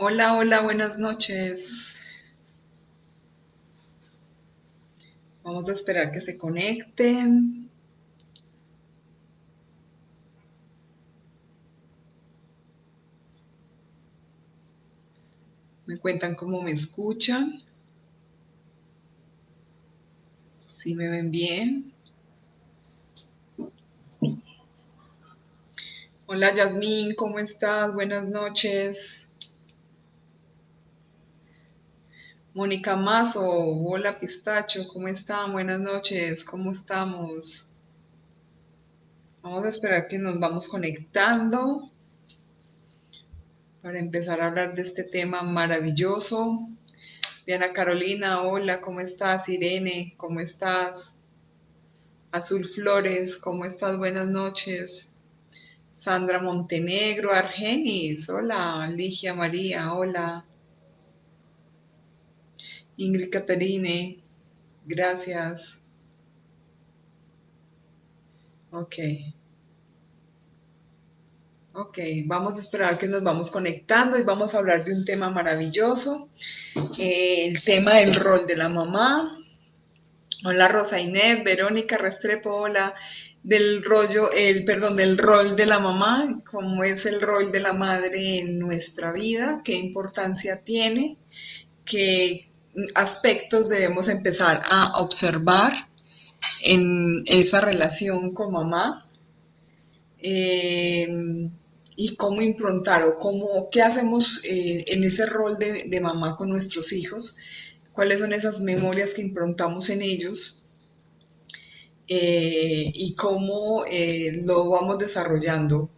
Hola, hola, buenas noches. Vamos a esperar que se conecten. Me cuentan cómo me escuchan, si me ven bien. Hola, Yasmín, ¿cómo estás? Buenas noches. Mónica Mazo, hola, Pistacho, ¿cómo están? Buenas noches, ¿cómo estamos? Vamos a esperar que nos vamos conectando para empezar a hablar de este tema maravilloso. Diana Carolina, hola, ¿cómo estás? Irene, ¿cómo estás? Azul Flores, ¿cómo estás? Buenas noches. Sandra Montenegro, Argenis, hola. Ligia María, hola. Ingrid Caterine, gracias. Ok, ok, vamos a esperar que nos vamos conectando y vamos a hablar de un tema maravilloso, el tema del rol de la mamá. Hola Rosa Inés, Verónica Restrepo, hola. Del rollo, perdón, del rol de la mamá, cómo es el rol de la madre en nuestra vida, qué importancia tiene, qué aspectos debemos empezar a observar en esa relación con mamá, eh, y cómo improntar o qué hacemos en ese rol de mamá con nuestros hijos, cuáles son esas memorias que improntamos en ellos, y cómo lo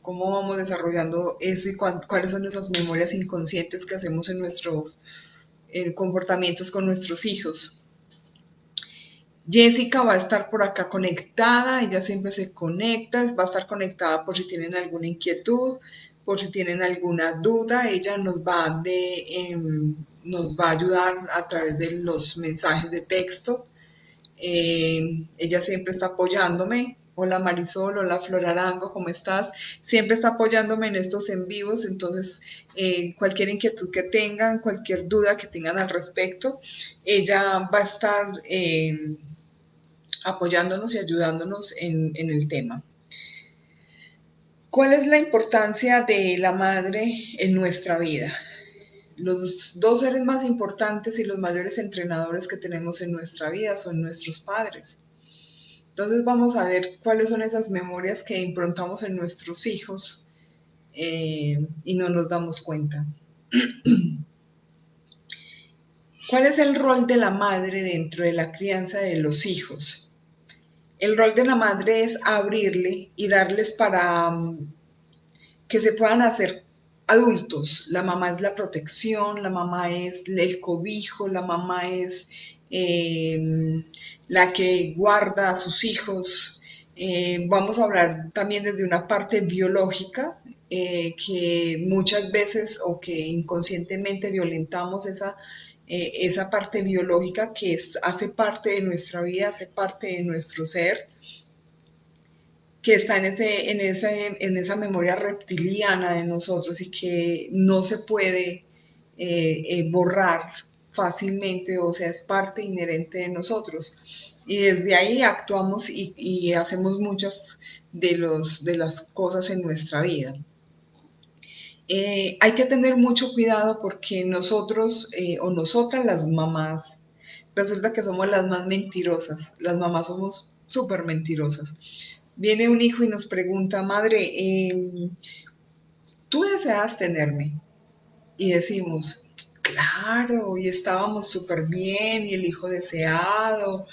cómo vamos desarrollando eso y cuáles son esas memorias inconscientes que hacemos en nuestros comportamientos con nuestros hijos. Jessica va a estar por acá conectada, ella siempre se conecta, va a estar conectada por si tienen alguna inquietud, por si tienen alguna duda, ella nos va a ayudar a través de los mensajes de texto. Ella siempre está apoyándome. Hola Marisol, hola Flor Arango, ¿cómo estás? Siempre está apoyándome en estos en vivos, entonces cualquier inquietud que tengan, cualquier duda que tengan al respecto, ella va a estar apoyándonos y ayudándonos en el tema. ¿Cuál es la importancia de la madre en nuestra vida? Los dos seres más importantes y los mayores entrenadores que tenemos en nuestra vida son nuestros padres. Entonces vamos a ver cuáles son esas memorias que improntamos en nuestros hijos, y no nos damos cuenta. ¿Cuál es el rol de la madre dentro de la crianza de los hijos? El rol de la madre es abrirle y darles para que se puedan hacer adultos. La mamá es la protección, la mamá es el cobijo, la mamá es la que guarda a sus hijos. Vamos a hablar también desde una parte biológica, que muchas veces o que inconscientemente violentamos esa parte biológica que hace parte de nuestra vida, hace parte de nuestro ser, que está en esa memoria reptiliana de nosotros y que no se puede borrar fácilmente, o sea, es parte inherente de nosotros. Y desde ahí actuamos y hacemos muchas de las cosas en nuestra vida. Hay que tener mucho cuidado porque nosotros o nosotras las mamás, resulta que somos las más mentirosas. Las mamás somos súper mentirosas. Viene un hijo y nos pregunta, madre, ¿tú deseas tenerme? Y decimos, claro, y estábamos súper bien, y el hijo deseado,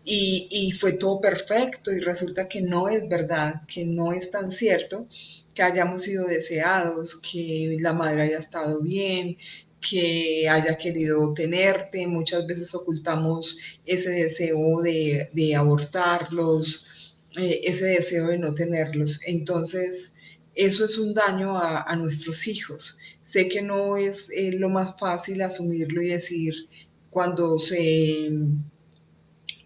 y fue todo perfecto, y resulta que no es verdad, que no es tan cierto que hayamos sido deseados, que la madre haya estado bien, que haya querido tenerte. Muchas veces ocultamos ese deseo de abortarlos, ese deseo de no tenerlos. Entonces, eso es un daño a nuestros hijos. Sé que no es lo más fácil asumirlo y decir cuando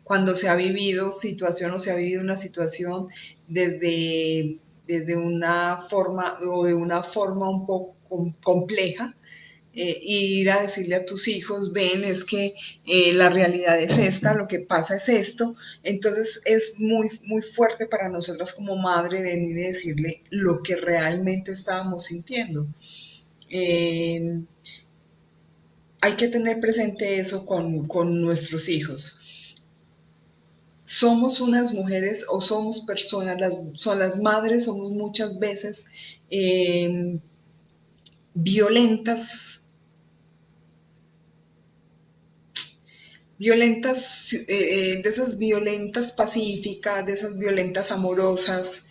cuando se ha vivido situación o se ha vivido una situación desde una forma o de una forma un poco compleja, ir a decirle a tus hijos, ven, es que la realidad es esta, lo que pasa es esto. Entonces es muy, muy fuerte para nosotras como madre venir y decirle lo que realmente estábamos sintiendo. Eh, Hay que tener presente eso con nuestros hijos. Somos unas mujeres o somos personas, son las madres, somos muchas veces eh, violentas, de esas violentas pacíficas, de esas violentas amorosas,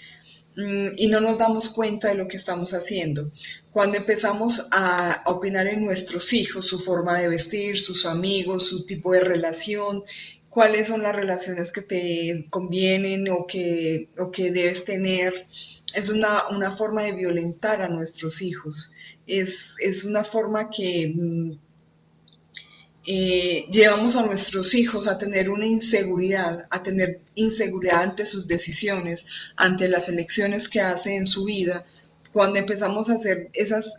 y no nos damos cuenta de lo que estamos haciendo. Cuando empezamos a opinar en nuestros hijos, su forma de vestir, sus amigos, su tipo de relación, cuáles son las relaciones que te convienen o que debes tener, es una forma de violentar a nuestros hijos. Es una forma que llevamos a nuestros hijos a tener una inseguridad, a tener inseguridad ante sus decisiones, ante las elecciones que hace en su vida, cuando empezamos a hacer esas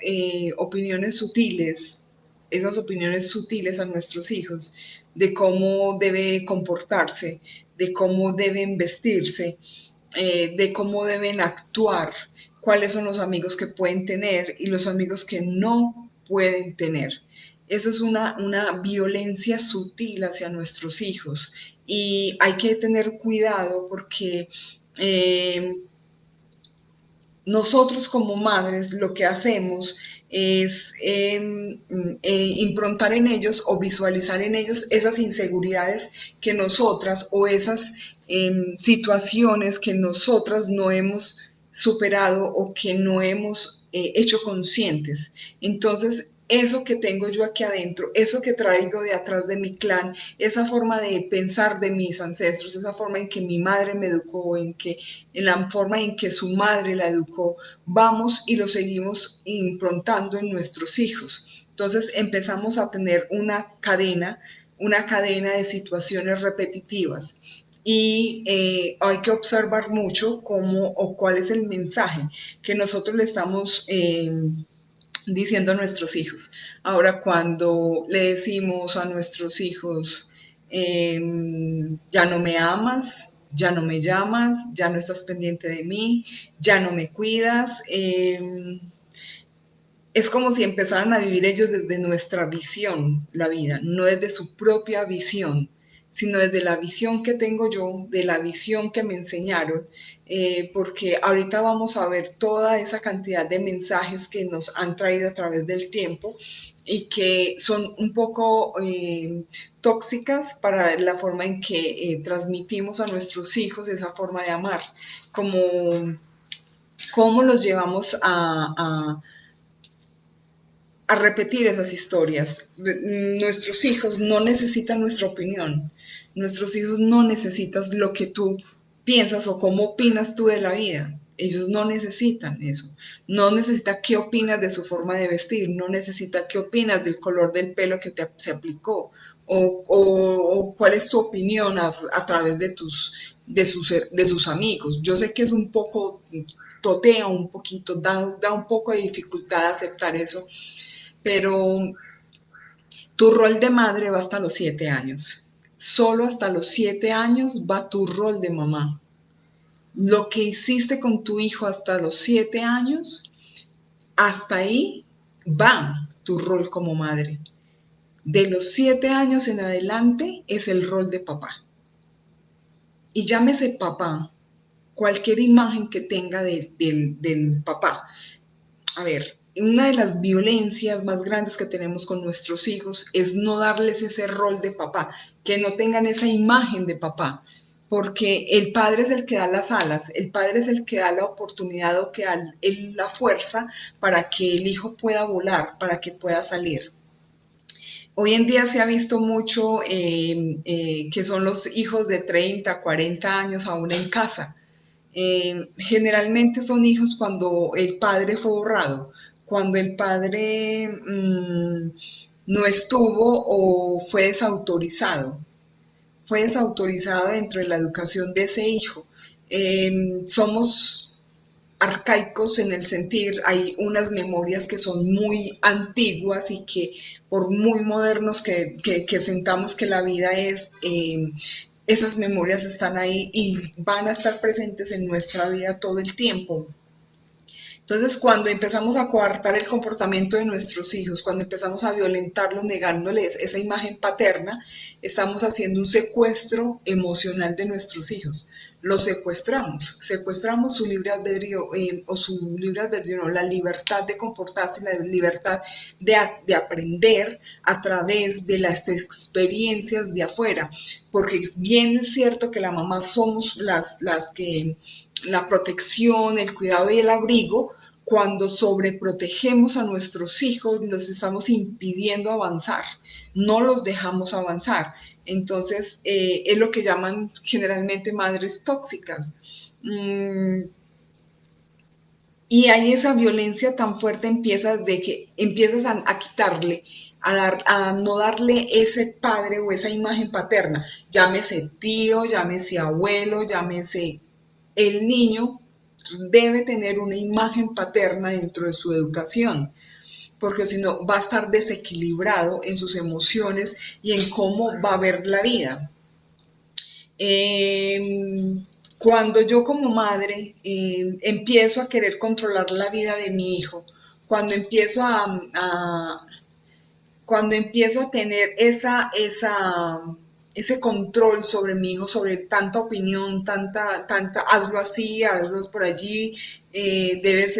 opiniones sutiles a nuestros hijos de cómo debe comportarse, de cómo deben vestirse, de cómo deben actuar, cuáles son los amigos que pueden tener y los amigos que no pueden tener. Eso es una violencia sutil hacia nuestros hijos y hay que tener cuidado porque eh, nosotros como madres lo que hacemos es improntar en ellos o visualizar en ellos esas inseguridades que nosotras o esas situaciones que nosotras no hemos superado o que no hemos hecho conscientes. Entonces, eso que tengo yo aquí adentro, eso que traigo de atrás de mi clan, esa forma de pensar de mis ancestros, esa forma en que mi madre me educó, en la forma en que su madre la educó, vamos y lo seguimos improntando en nuestros hijos. Entonces empezamos a tener una cadena de situaciones repetitivas. Y hay que observar mucho cómo o cuál es el mensaje que nosotros le estamos diciendo a nuestros hijos. Ahora, cuando le decimos a nuestros hijos, ya no me amas, ya no me llamas, ya no estás pendiente de mí, ya no me cuidas, es como si empezaran a vivir ellos desde nuestra visión la vida, no desde su propia visión, sino desde la visión que tengo yo, de la visión que me enseñaron, porque ahorita vamos a ver toda esa cantidad de mensajes que nos han traído a través del tiempo y que son un poco tóxicas para la forma en que transmitimos a nuestros hijos esa forma de amar, como cómo los llevamos a repetir esas historias. Nuestros hijos no necesitan nuestra opinión. Nuestros hijos no necesitan lo que tú piensas o cómo opinas tú de la vida. Ellos no necesitan eso. No necesita qué opinas de su forma de vestir. No necesita qué opinas del color del pelo que se aplicó. O cuál es tu opinión a través de sus amigos. Yo sé que es un poco totea un poquito, da un poco de dificultad aceptar eso, pero tu rol de madre va hasta los 7 años. Solo hasta los 7 años va tu rol de mamá. Lo que hiciste con tu hijo hasta los 7 años, hasta ahí va tu rol como madre. De los 7 años en adelante es el rol de papá. Y llámese papá, cualquier imagen que tenga del papá. A ver, una de las violencias más grandes que tenemos con nuestros hijos es no darles ese rol de papá, que no tengan esa imagen de papá, porque el padre es el que da las alas, el padre es el que da la oportunidad o que da la fuerza para que el hijo pueda volar, para que pueda salir. Hoy en día se ha visto mucho que son los hijos de 30, 40 años aún en casa. Generalmente son hijos cuando el padre fue borrado, cuando el padre no estuvo o fue desautorizado dentro de la educación de ese hijo. Somos arcaicos en el sentir, hay unas memorias que son muy antiguas y que por muy modernos que sentamos que la vida es, esas memorias están ahí y van a estar presentes en nuestra vida todo el tiempo. Entonces, cuando empezamos a coartar el comportamiento de nuestros hijos, cuando empezamos a violentarlos, negándoles esa imagen paterna, estamos haciendo un secuestro emocional de nuestros hijos. Los secuestramos, secuestramos su libre albedrío, o su libre albedrío, no, la libertad de comportarse, la libertad de aprender a través de las experiencias de afuera. Porque bien es cierto que la mamá somos las que la protección, el cuidado y el abrigo, cuando sobreprotegemos a nuestros hijos, los estamos impidiendo avanzar, no los dejamos avanzar. Entonces, es lo que llaman generalmente madres tóxicas. Mm, y hay esa violencia tan fuerte empiezas de que empiezas a quitarle, a no darle ese padre o esa imagen paterna, llámese tío, llámese abuelo, llámese el niño debe tener una imagen paterna dentro de su educación, porque si no va a estar desequilibrado en sus emociones y en cómo va a ver la vida. Cuando yo como madre empiezo a querer controlar la vida de mi hijo, cuando empiezo cuando empiezo a tener ese control sobre mi hijo, sobre tanta opinión, hazlo así, hazlo por allí,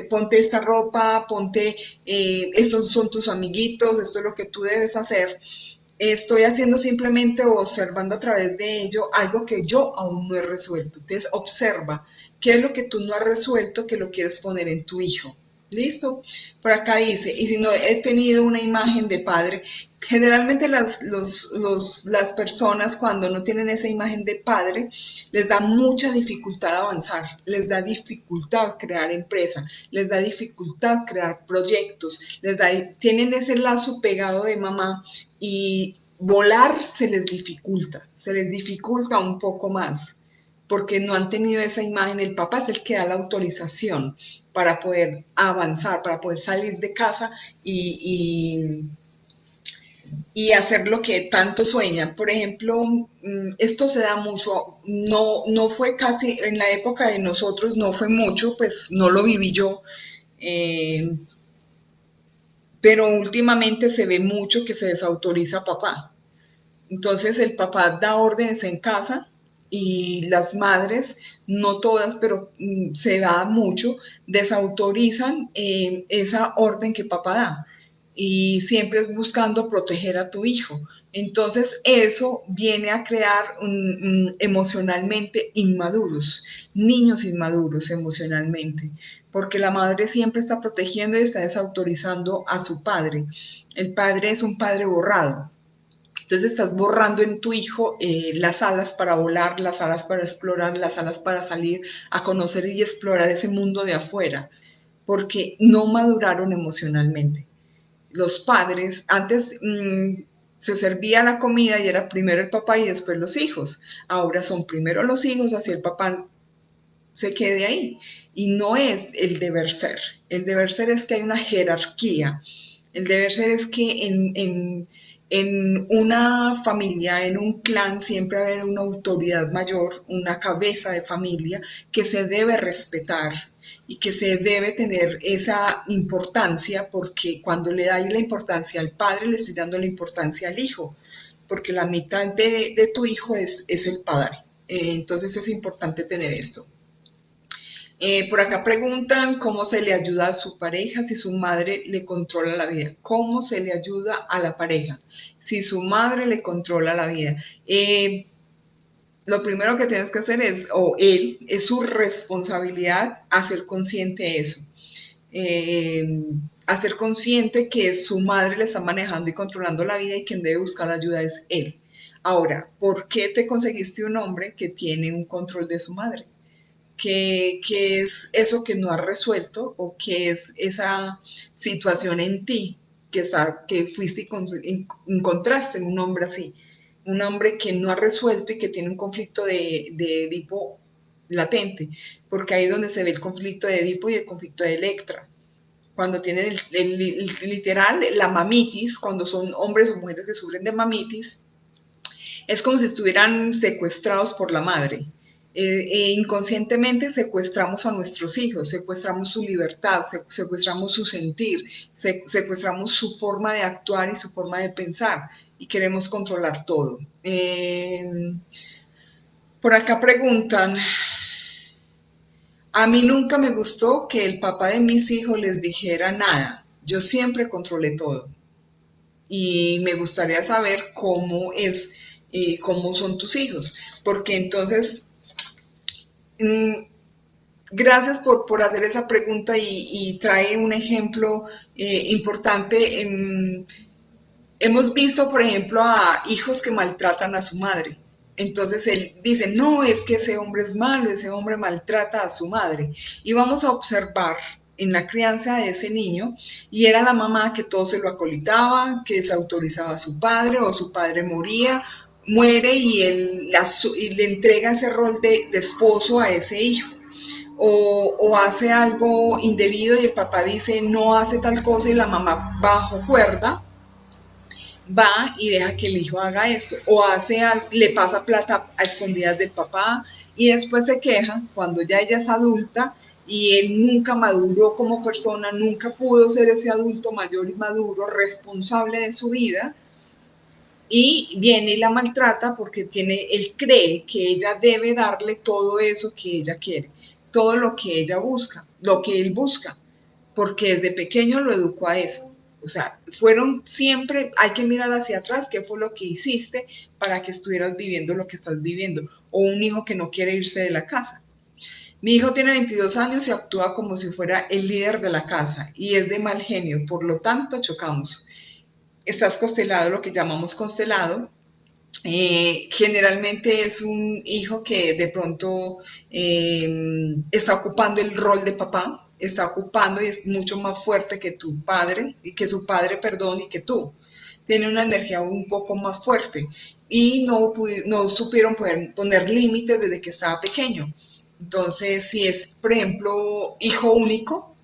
ponte esta ropa, ponte, estos son tus amiguitos, esto es lo que tú debes hacer. Estoy haciendo simplemente o observando a través de ello algo que yo aún no he resuelto. Entonces, observa qué es lo que tú no has resuelto que lo quieres poner en tu hijo. ¿Listo? Por acá dice, y si no he tenido una imagen de padre, generalmente las personas cuando no tienen esa imagen de padre, les da mucha dificultad avanzar, les da dificultad crear empresa, les da dificultad crear proyectos, tienen ese lazo pegado de mamá y volar se les dificulta un poco más porque no han tenido esa imagen. El papá es el que da la autorización para poder avanzar, para poder salir de casa y hacer lo que tanto sueñan. Por ejemplo, esto se da mucho, no fue casi, en la época de nosotros no fue mucho, pues no lo viví yo, eh, pero últimamente se ve mucho que se desautoriza a papá. Entonces el papá da órdenes en casa y las madres, no todas, pero se da mucho, desautorizan esa orden que papá da y siempre es buscando proteger a tu hijo. Entonces eso viene a crear emocionalmente inmaduros, niños inmaduros emocionalmente, porque la madre siempre está protegiendo y está desautorizando a su padre. El padre es un padre borrado, entonces estás borrando en tu hijo las alas para volar, las alas para explorar, las alas para salir a conocer y explorar ese mundo de afuera, porque no maduraron emocionalmente. Los padres, antes se servía la comida y era primero el papá y después los hijos. Ahora son primero los hijos, así el papá se quede ahí. Y no es el deber ser. El deber ser es que hay una jerarquía. El deber ser es que en una familia, en un clan, siempre va a haber una autoridad mayor, una cabeza de familia que se debe respetar y que se debe tener esa importancia, porque cuando le dais la importancia al padre, le estoy dando la importancia al hijo, porque la mitad de tu hijo es el padre. Entonces es importante tener esto. Por acá preguntan cómo se le ayuda a su pareja si su madre le controla la vida. ¿Cómo se le ayuda a la pareja si su madre le controla la vida? Lo primero que tienes que hacer es, o él, es su responsabilidad hacer consciente eso. Eh, Hacer consciente que su madre le está manejando y controlando la vida y quien debe buscar ayuda es él. Ahora, ¿por qué te conseguiste un hombre que tiene un control de su madre? ¿Qué es eso que no has resuelto o qué es esa situación en ti que fuiste y encontraste en un hombre así? Un hombre que no ha resuelto y que tiene un conflicto de tipo latente, porque ahí es donde se ve el conflicto de Edipo y el conflicto de Electra. Cuando tienen literal la mamitis, cuando son hombres o mujeres que sufren de mamitis, es como si estuvieran secuestrados por la madre. Inconscientemente secuestramos a nuestros hijos, secuestramos su libertad, secuestramos su sentir, secuestramos su forma de actuar y su forma de pensar y queremos controlar todo. Por acá preguntan, a mí nunca me gustó que el papá de mis hijos les dijera nada, yo siempre controlé todo y me gustaría saber cómo es, cómo son tus hijos, porque entonces mm, gracias hacer esa pregunta y trae un ejemplo importante. Hemos visto, por ejemplo, a hijos que maltratan a su madre. Entonces él dice, no, es que ese hombre es malo, ese hombre maltrata a su madre. Y vamos a observar en la crianza de ese niño, y era la mamá que todo se lo acolitaba, que desautorizaba a su padre, o su padre muere y y le entrega ese rol de esposo a ese hijo o hace algo indebido y el papá dice no hace tal cosa y la mamá bajo cuerda va y deja que el hijo haga esto o hace algo, le pasa plata a escondidas del papá y después se queja cuando ya ella es adulta y él nunca maduró como persona, nunca pudo ser ese adulto mayor y maduro, responsable de su vida y viene y la maltrata porque él cree que ella debe darle todo eso que ella quiere, todo lo que ella busca, lo que él busca, porque desde pequeño lo educó a eso. O sea, fueron siempre, hay que mirar hacia atrás, qué fue lo que hiciste para que estuvieras viviendo lo que estás viviendo. O un hijo que no quiere irse de la casa. Mi hijo tiene 22 años y actúa como si fuera el líder de la casa y es de mal genio, por lo tanto chocamos. Estás constelado, lo que llamamos constelado, generalmente es un hijo que de pronto está ocupando el rol de papá, está ocupando y es mucho más fuerte que tu padre, y que su padre, perdón, y que tú. Tiene una energía un poco más fuerte y no supieron poner límites desde que estaba pequeño. Entonces, si es, por ejemplo, hijo único,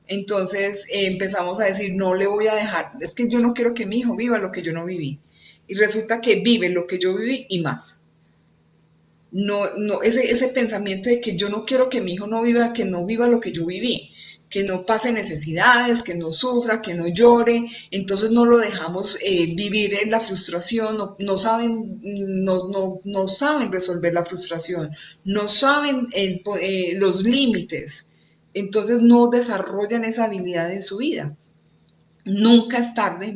entonces empezamos a decir, no le voy a dejar, es que yo no quiero que mi hijo viva lo que yo no viví. Y resulta que vive lo que yo viví y más. No, ese pensamiento de que yo no quiero que mi hijo no viva, que no viva lo que yo viví, que no pase necesidades, que no sufra, que no llore, entonces no lo dejamos vivir en la frustración, no saben resolver la frustración, no saben los límites, entonces no desarrollan esa habilidad en su vida. Nunca es tarde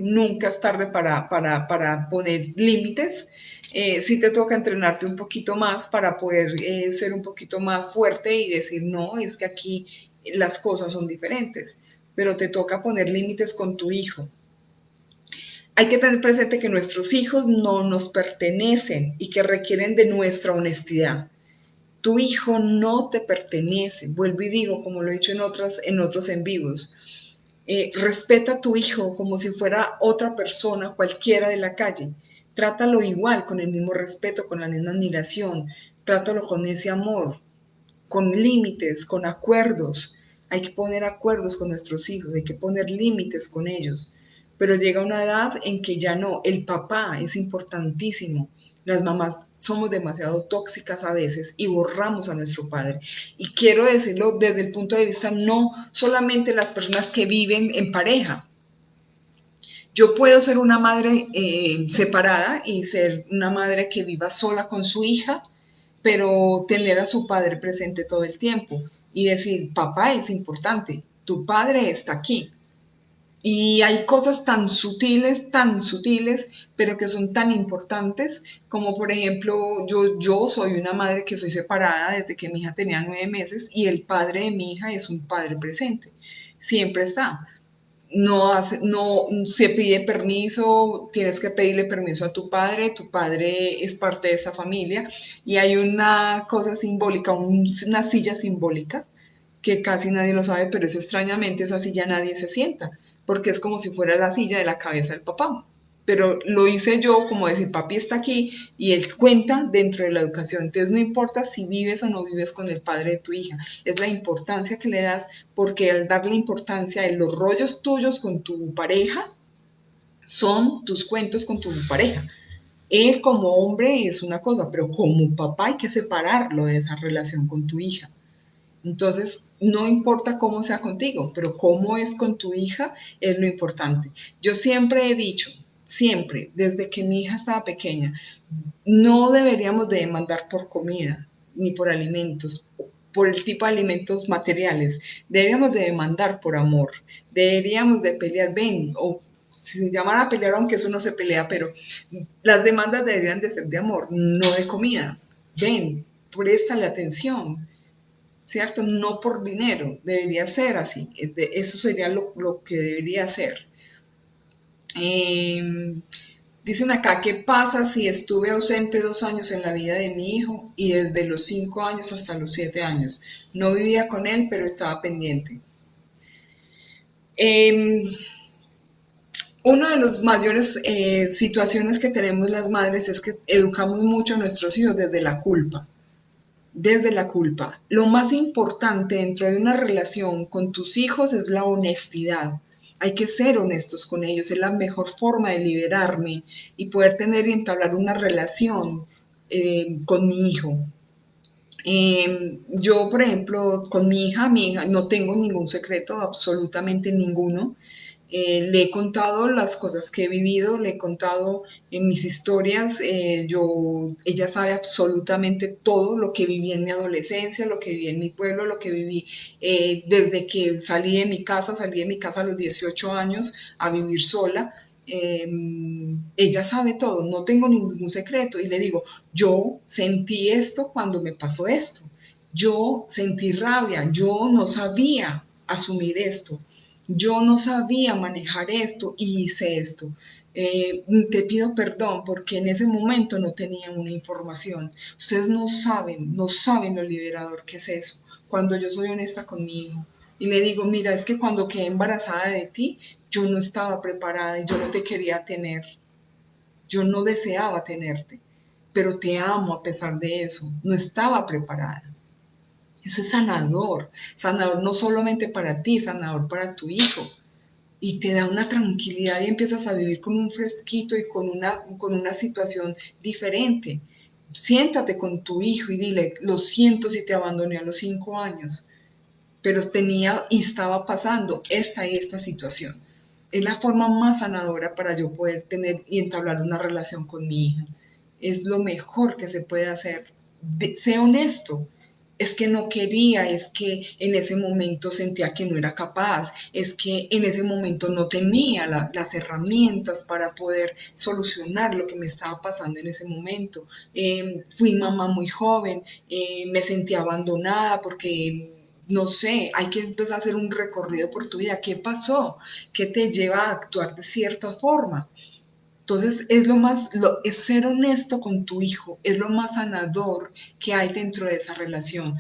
para poner límites. Sí te toca entrenarte un poquito más para poder ser un poquito más fuerte y decir, no, es que aquí las cosas son diferentes, pero te toca poner límites con tu hijo. Hay que tener presente que nuestros hijos no nos pertenecen y que requieren de nuestra honestidad. Tu hijo no te pertenece, vuelvo y digo, como lo he dicho en otros en vivos, respeta a tu hijo como si fuera otra persona cualquiera de la calle. Trátalo igual, con el mismo respeto, con la misma admiración. Trátalo con ese amor, con límites, con acuerdos. Hay que poner acuerdos con nuestros hijos, hay que poner límites con ellos. Pero llega una edad en que ya no, el papá es importantísimo. Las mamás somos demasiado tóxicas a veces y borramos a nuestro padre. Y quiero decirlo desde el punto de vista no solamente las personas que viven en pareja. Yo puedo ser una madre separada y ser una madre que viva sola con su hija, pero tener a su padre presente todo el tiempo y decir, papá es importante, tu padre está aquí. Y hay cosas tan sutiles, pero que son tan importantes, como por ejemplo, yo soy una madre que soy separada desde que mi hija tenía 9 meses y el padre de mi hija es un padre presente, siempre está. No se pide permiso, tienes que pedirle permiso a tu padre es parte de esa familia y hay una cosa simbólica, una silla simbólica que casi nadie lo sabe, pero es extrañamente esa silla nadie se sienta, porque es como si fuera la silla de la cabeza del papá. pero lo hice yo, como decir, papi está aquí y él cuenta dentro de la educación. Entonces no importa si vives o no vives con el padre de tu hija, es la importancia que le das, porque al darle importancia de los rollos tuyos con tu pareja, son tus cuentos con tu pareja. Él como hombre es una cosa, pero como papá hay que separarlo de esa relación con tu hija. Entonces, no importa cómo sea contigo, pero cómo es con tu hija es lo importante. Yo siempre he dicho, siempre, desde que mi hija estaba pequeña, no deberíamos de demandar por comida ni por alimentos, por el tipo de alimentos materiales. Deberíamos de demandar por amor. Deberíamos de pelear, ven, o si se llaman a pelear, aunque eso no se pelea, pero las demandas deberían de ser de amor, no de comida. Ven, préstale atención, ¿cierto? No por dinero, debería ser así, eso sería lo que debería ser. Eh, Dicen acá, ¿qué pasa si estuve ausente 2 años en la vida de mi hijo y desde los 5 años hasta los 7 años? No vivía con él, pero estaba pendiente. Eh, Una de las mayores situaciones que tenemos las madres es que educamos mucho a nuestros hijos desde la culpa. Desde la culpa. Lo más importante dentro de una relación con tus hijos es la honestidad. Hay que ser honestos con ellos, es la mejor forma de liberarme y poder tener y entablar una relación con mi hijo. Yo, por ejemplo, con mi hija, no tengo ningún secreto, absolutamente ninguno. Le he contado las cosas que he vivido, le he contado en mis historias, ella sabe absolutamente todo lo que viví en mi adolescencia, lo que viví en mi pueblo, lo que viví desde que salí de mi casa a los 18 años a vivir sola. Ella sabe todo, no tengo ningún secreto y le digo, yo sentí esto cuando me pasó esto, yo sentí rabia, yo no sabía asumir esto, yo no sabía manejar esto y hice esto. Te pido perdón porque en ese momento no tenía una información. Ustedes no saben, no saben lo liberador que es eso. Cuando yo soy honesta con mi hijo y le digo, mira, es que cuando quedé embarazada de ti, yo no estaba preparada y yo no te quería tener. Yo no deseaba tenerte, pero te amo a pesar de eso. No estaba preparada. Eso es sanador. Sanador no solamente para ti, sanador para tu hijo y te da una tranquilidad y empiezas a vivir con un fresquito y con una situación diferente. Siéntate con tu hijo y dile, lo siento si te abandoné a los 5 años, pero tenía y estaba pasando esta y esta situación. Es la forma más sanadora para yo poder tener y entablar una relación con mi hija. Es lo mejor que se puede hacer. Sé honesto, es que no quería, es que en ese momento sentía que no era capaz, es que en ese momento no tenía las herramientas para poder solucionar lo que me estaba pasando en ese momento. Fui mamá muy joven, me sentí abandonada porque no sé, hay que empezar a hacer un recorrido por tu vida. ¿Qué pasó? ¿Qué te lleva a actuar de cierta forma? Entonces, es ser honesto con tu hijo, es lo más sanador que hay dentro de esa relación.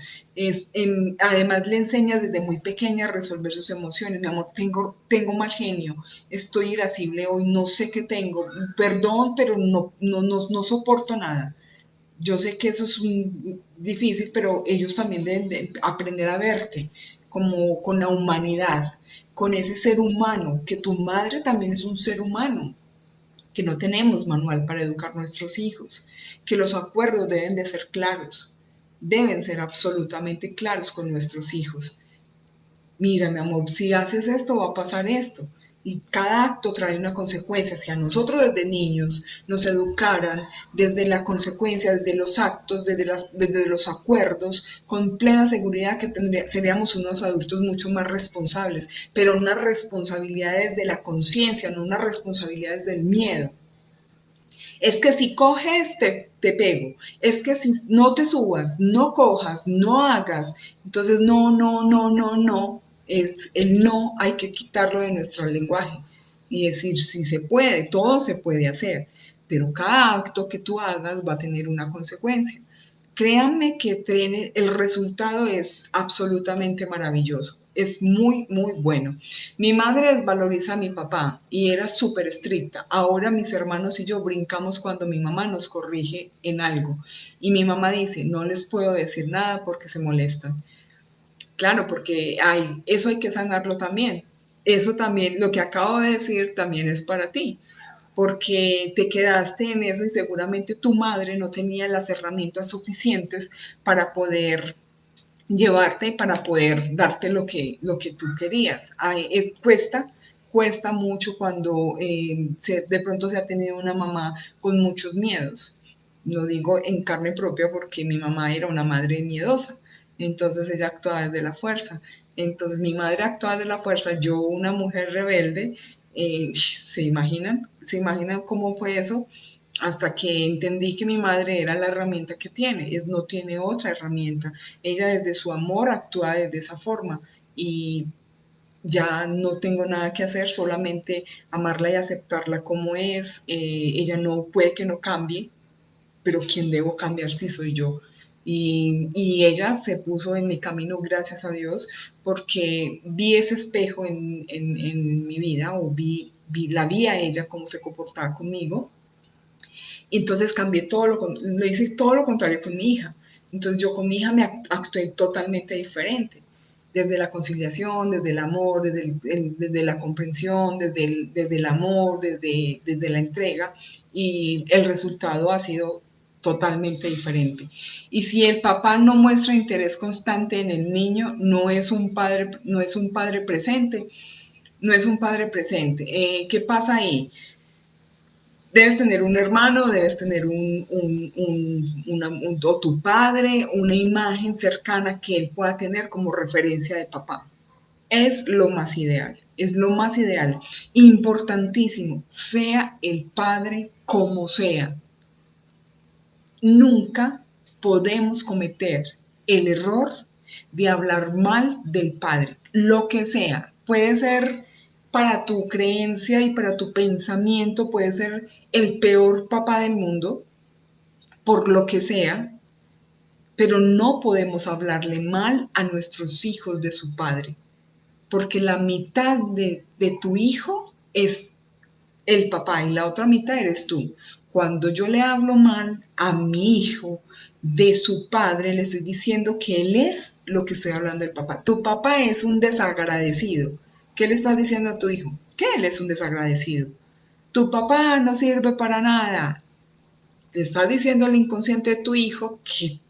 Además, le enseñas desde muy pequeña a resolver sus emociones. Mi amor, tengo mal genio, estoy irascible hoy, no sé qué tengo, perdón, pero no soporto nada. Yo sé que eso es difícil, pero ellos también deben de aprender a verte como con la humanidad, con ese ser humano, que tu madre también es un ser humano, que no tenemos manual para educar a nuestros hijos, que los acuerdos deben de ser claros, deben ser absolutamente claros con nuestros hijos. Mira, mi amor, si haces esto va a pasar esto. Y cada acto trae una consecuencia. Si a nosotros desde niños nos educaran desde la consecuencia, desde los actos, desde los acuerdos, con plena seguridad que seríamos unos adultos mucho más responsables, pero una responsabilidad desde la conciencia, no una responsabilidad desde el miedo. Es que si coges, te pego. Es que si no te subas, no cojas, no hagas. Entonces, no, no, no, no, no. Es el no, hay que quitarlo de nuestro lenguaje y decir si se puede, todo se puede hacer, pero cada acto que tú hagas va a tener una consecuencia. Créanme que el resultado es absolutamente maravilloso. es muy, muy bueno. Mi madre desvaloriza a mi papá y era súper estricta. Ahora mis hermanos y yo brincamos cuando mi mamá nos corrige en algo. Y mi mamá dice, no les puedo decir nada porque se molestan. Claro, porque eso hay que sanarlo también. Eso también, lo que acabo de decir, también es para ti, porque te quedaste en eso y seguramente tu madre no tenía las herramientas suficientes para poder llevarte, para poder darte lo que tú querías. Cuesta mucho cuando de pronto se ha tenido una mamá con muchos miedos. Lo digo en carne propia porque mi mamá era una madre miedosa, entonces ella actuaba desde la fuerza. Entonces mi madre actuaba desde la fuerza, yo una mujer rebelde, ¿se imaginan cómo fue eso? Hasta que entendí que mi madre era la herramienta que tiene, no tiene otra herramienta. Ella desde su amor actúa desde esa forma y ya no tengo nada que hacer, solamente amarla y aceptarla como es. Ella no puede que no cambie, pero quien debo cambiar sí soy yo. Y ella se puso en mi camino, gracias a Dios, porque vi ese espejo en mi vida, o la vi a ella, cómo se comportaba conmigo, y entonces cambié lo hice todo lo contrario con mi hija. Entonces yo con mi hija me actué totalmente diferente. Desde la conciliación, desde el amor, desde la comprensión, desde el amor, desde la entrega. Y el resultado ha sido totalmente diferente. Y si el papá no muestra interés constante en el niño, no es un padre presente, no es un padre presente. ¿Qué pasa ahí? Debes tener un hermano, debes tener o tu padre, una imagen cercana que él pueda tener como referencia de papá. Es lo más ideal, es lo más ideal. Importantísimo, sea el padre como sea. Nunca podemos cometer el error de hablar mal del padre, lo que sea. Puede ser para tu creencia y para tu pensamiento, puede ser el peor papá del mundo, por lo que sea, pero no podemos hablarle mal a nuestros hijos de su padre, porque la mitad de tu hijo es el papá y la otra mitad eres tú. Cuando yo le hablo mal a mi hijo de su padre, le estoy diciendo que él es lo que estoy hablando del papá. Tu papá es un desagradecido. ¿Qué le estás diciendo a tu hijo? Que él es un desagradecido. Tu papá no sirve para nada. Le estás diciendo al inconsciente de tu hijo que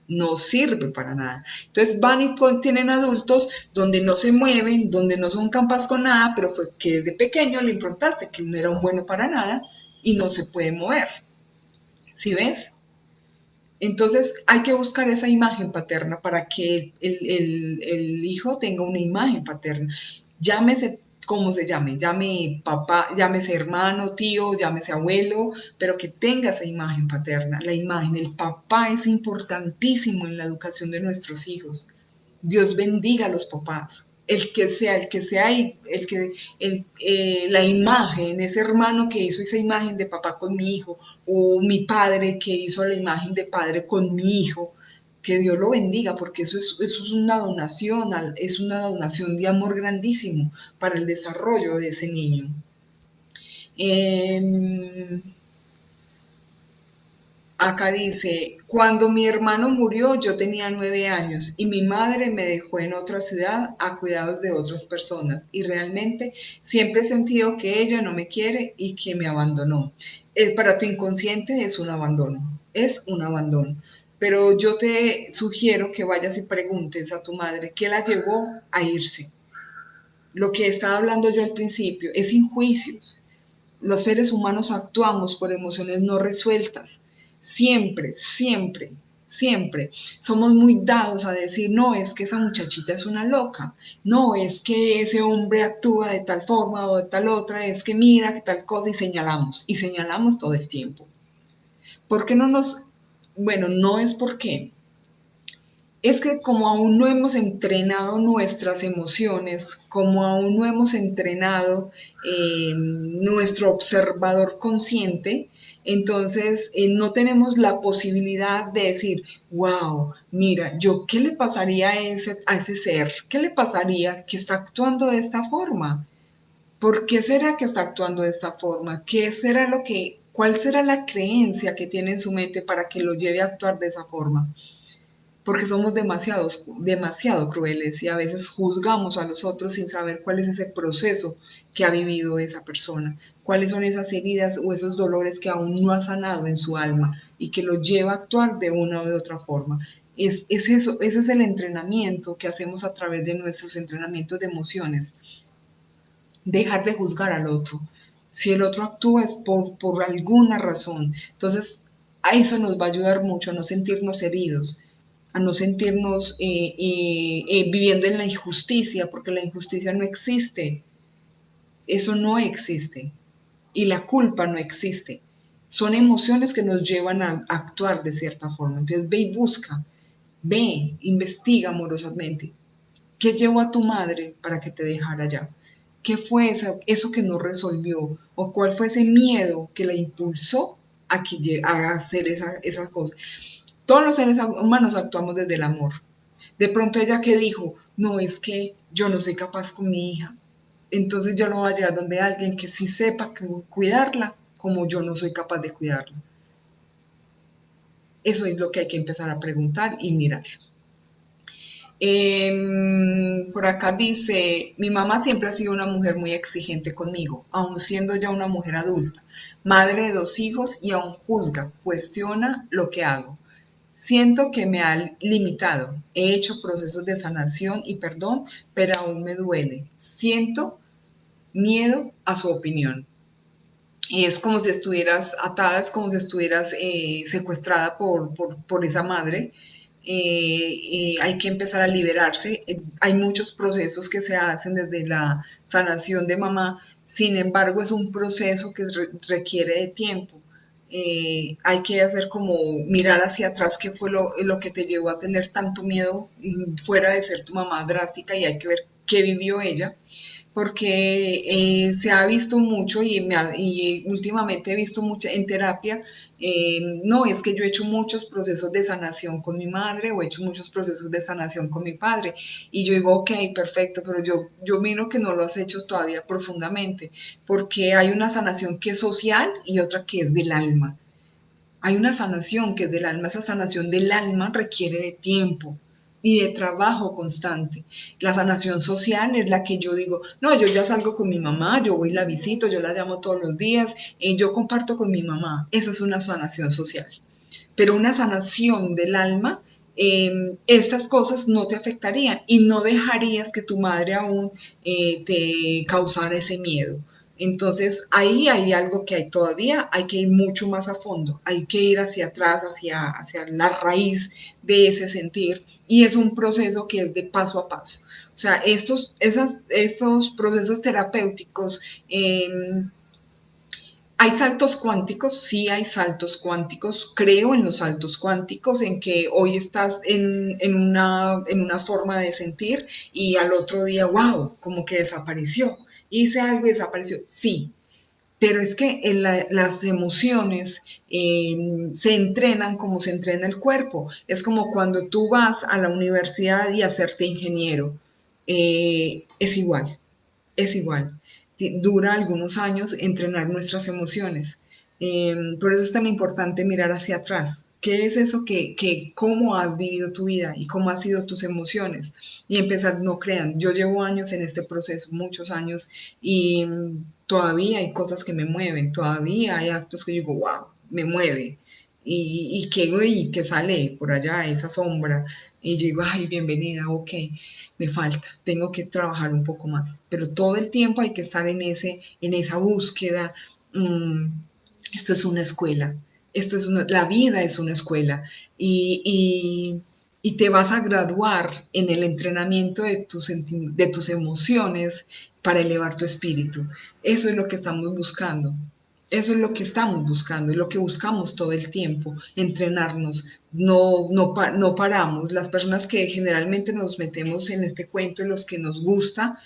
no sirve para nada. Entonces van y tienen adultos donde no se mueven, donde no son capaces con nada, pero fue que desde pequeño le improntaste que no era un bueno para nada y no se puede mover. ¿Sí ves? Entonces hay que buscar esa imagen paterna para que el hijo tenga una imagen paterna. Llámese como se llame papá, llámese hermano, tío, llámese abuelo, pero que tenga esa imagen paterna. La imagen, el papá es importantísimo en la educación de nuestros hijos. Dios bendiga a los papás. El que sea, la imagen, ese hermano que hizo esa imagen de papá con mi hijo, o mi padre que hizo la imagen de padre con mi hijo, que Dios lo bendiga, porque eso es una donación de amor grandísimo para el desarrollo de ese niño. Eh, Acá dice, cuando mi hermano murió yo tenía 9 años y mi madre me dejó en otra ciudad a cuidados de otras personas y realmente siempre he sentido que ella no me quiere y que me abandonó. Para tu inconsciente es un abandono. Pero yo te sugiero que vayas y preguntes a tu madre qué la llevó a irse. Lo que estaba hablando yo al principio es sin juicios. Los seres humanos actuamos por emociones no resueltas. Siempre, siempre, siempre. Somos muy dados a decir, no, es que esa muchachita es una loca. No, es que ese hombre actúa de tal forma o de tal otra. Es que mira que tal cosa y señalamos todo el tiempo. ¿Por qué no nos... Bueno, no es por qué. Es que como aún no hemos entrenado nuestras emociones, como aún no hemos entrenado nuestro observador consciente, entonces no tenemos la posibilidad de decir, wow, mira, yo, ¿qué le pasaría a ese ser? ¿Qué le pasaría que está actuando de esta forma? ¿Por qué será que está actuando de esta forma? ¿Qué será lo que, cuál será la creencia que tiene en su mente para que lo lleve a actuar de esa forma? Porque somos demasiado crueles y a veces juzgamos a los otros sin saber cuál es ese proceso que ha vivido esa persona, cuáles son esas heridas o esos dolores que aún no ha sanado en su alma y que lo lleva a actuar de una o de otra forma. Es eso, ese es el entrenamiento que hacemos a través de nuestros entrenamientos de emociones, dejar de juzgar al otro. Si el otro actúa es por alguna razón. Entonces, a eso nos va a ayudar mucho a no sentirnos heridos, a no sentirnos viviendo en la injusticia, porque la injusticia no existe. Eso no existe. Y la culpa no existe. Son emociones que nos llevan a actuar de cierta forma. Entonces, ve y busca, ve, investiga amorosamente. ¿Qué llevó a tu madre para que te dejara allá? ¿Qué fue eso que no resolvió? ¿O cuál fue ese miedo que la impulsó a hacer esas cosas? Todos los seres humanos actuamos desde el amor. De pronto ella que dijo, no, es que yo no soy capaz con mi hija. Entonces yo lo voy a llevar donde alguien que sí sepa cuidarla como yo no soy capaz de cuidarla. Eso es lo que hay que empezar a preguntar y mirar. Por acá dice, mi mamá siempre ha sido una mujer muy exigente conmigo, aun siendo ya una mujer adulta, madre de 2 hijos y aún juzga, cuestiona lo que hago. Siento que me ha limitado, he hecho procesos de sanación y perdón, pero aún me duele. Siento miedo a su opinión. Y es como si estuvieras atada, es como si estuvieras secuestrada por esa madre. Hay que empezar a liberarse. Hay muchos procesos que se hacen desde la sanación de mamá, sin embargo es un proceso que requiere de tiempo. Hay que hacer como mirar hacia atrás qué fue lo que te llevó a tener tanto miedo fuera de ser tu mamá drástica y hay que ver qué vivió ella porque se ha visto mucho y últimamente he visto mucho en terapia, no, es que yo he hecho muchos procesos de sanación con mi madre o he hecho muchos procesos de sanación con mi padre y yo digo, ok, perfecto, pero yo miro que no lo has hecho todavía profundamente porque hay una sanación que es social y otra que es del alma. Hay una sanación que es del alma, esa sanación del alma requiere de tiempo y de trabajo constante. La sanación social es la que yo digo, no, yo ya salgo con mi mamá, yo voy y la visito, yo la llamo todos los días, yo comparto con mi mamá. Esa es una sanación social. Pero una sanación del alma, estas cosas no te afectarían y no dejarías que tu madre aún te causara ese miedo. Entonces ahí hay algo que hay todavía, hay que ir mucho más a fondo, hay que ir hacia atrás, hacia la raíz de ese sentir y es un proceso que es de paso a paso. O sea, estos procesos terapéuticos hay saltos cuánticos, sí hay saltos cuánticos, creo en los saltos cuánticos, en que hoy estás en una forma de sentir y al otro día, wow, como que desapareció, hice algo y desapareció, sí, pero es que las emociones se entrenan como se entrena el cuerpo, es como cuando tú vas a la universidad y hacerte ingeniero, es igual, es igual. Dura algunos años entrenar nuestras emociones. Por eso es tan importante mirar hacia atrás. ¿Qué es eso cómo has vivido tu vida y cómo han sido tus emociones? Y empezar, no crean, yo llevo años en este proceso, muchos años, y todavía hay cosas que me mueven, todavía hay actos que yo digo, wow, me mueve. Que sale por allá esa sombra. Y yo digo, ay, bienvenida, ok, me falta, tengo que trabajar un poco más, pero todo el tiempo hay que estar en esa búsqueda. Mm, esto es una escuela, la vida es una escuela y, y te vas a graduar en el entrenamiento de tus emociones para elevar tu espíritu. Eso es lo que estamos buscando. Eso es lo que estamos buscando, es lo que buscamos todo el tiempo, entrenarnos. No paramos. Las personas que generalmente nos metemos en este cuento, los que nos gusta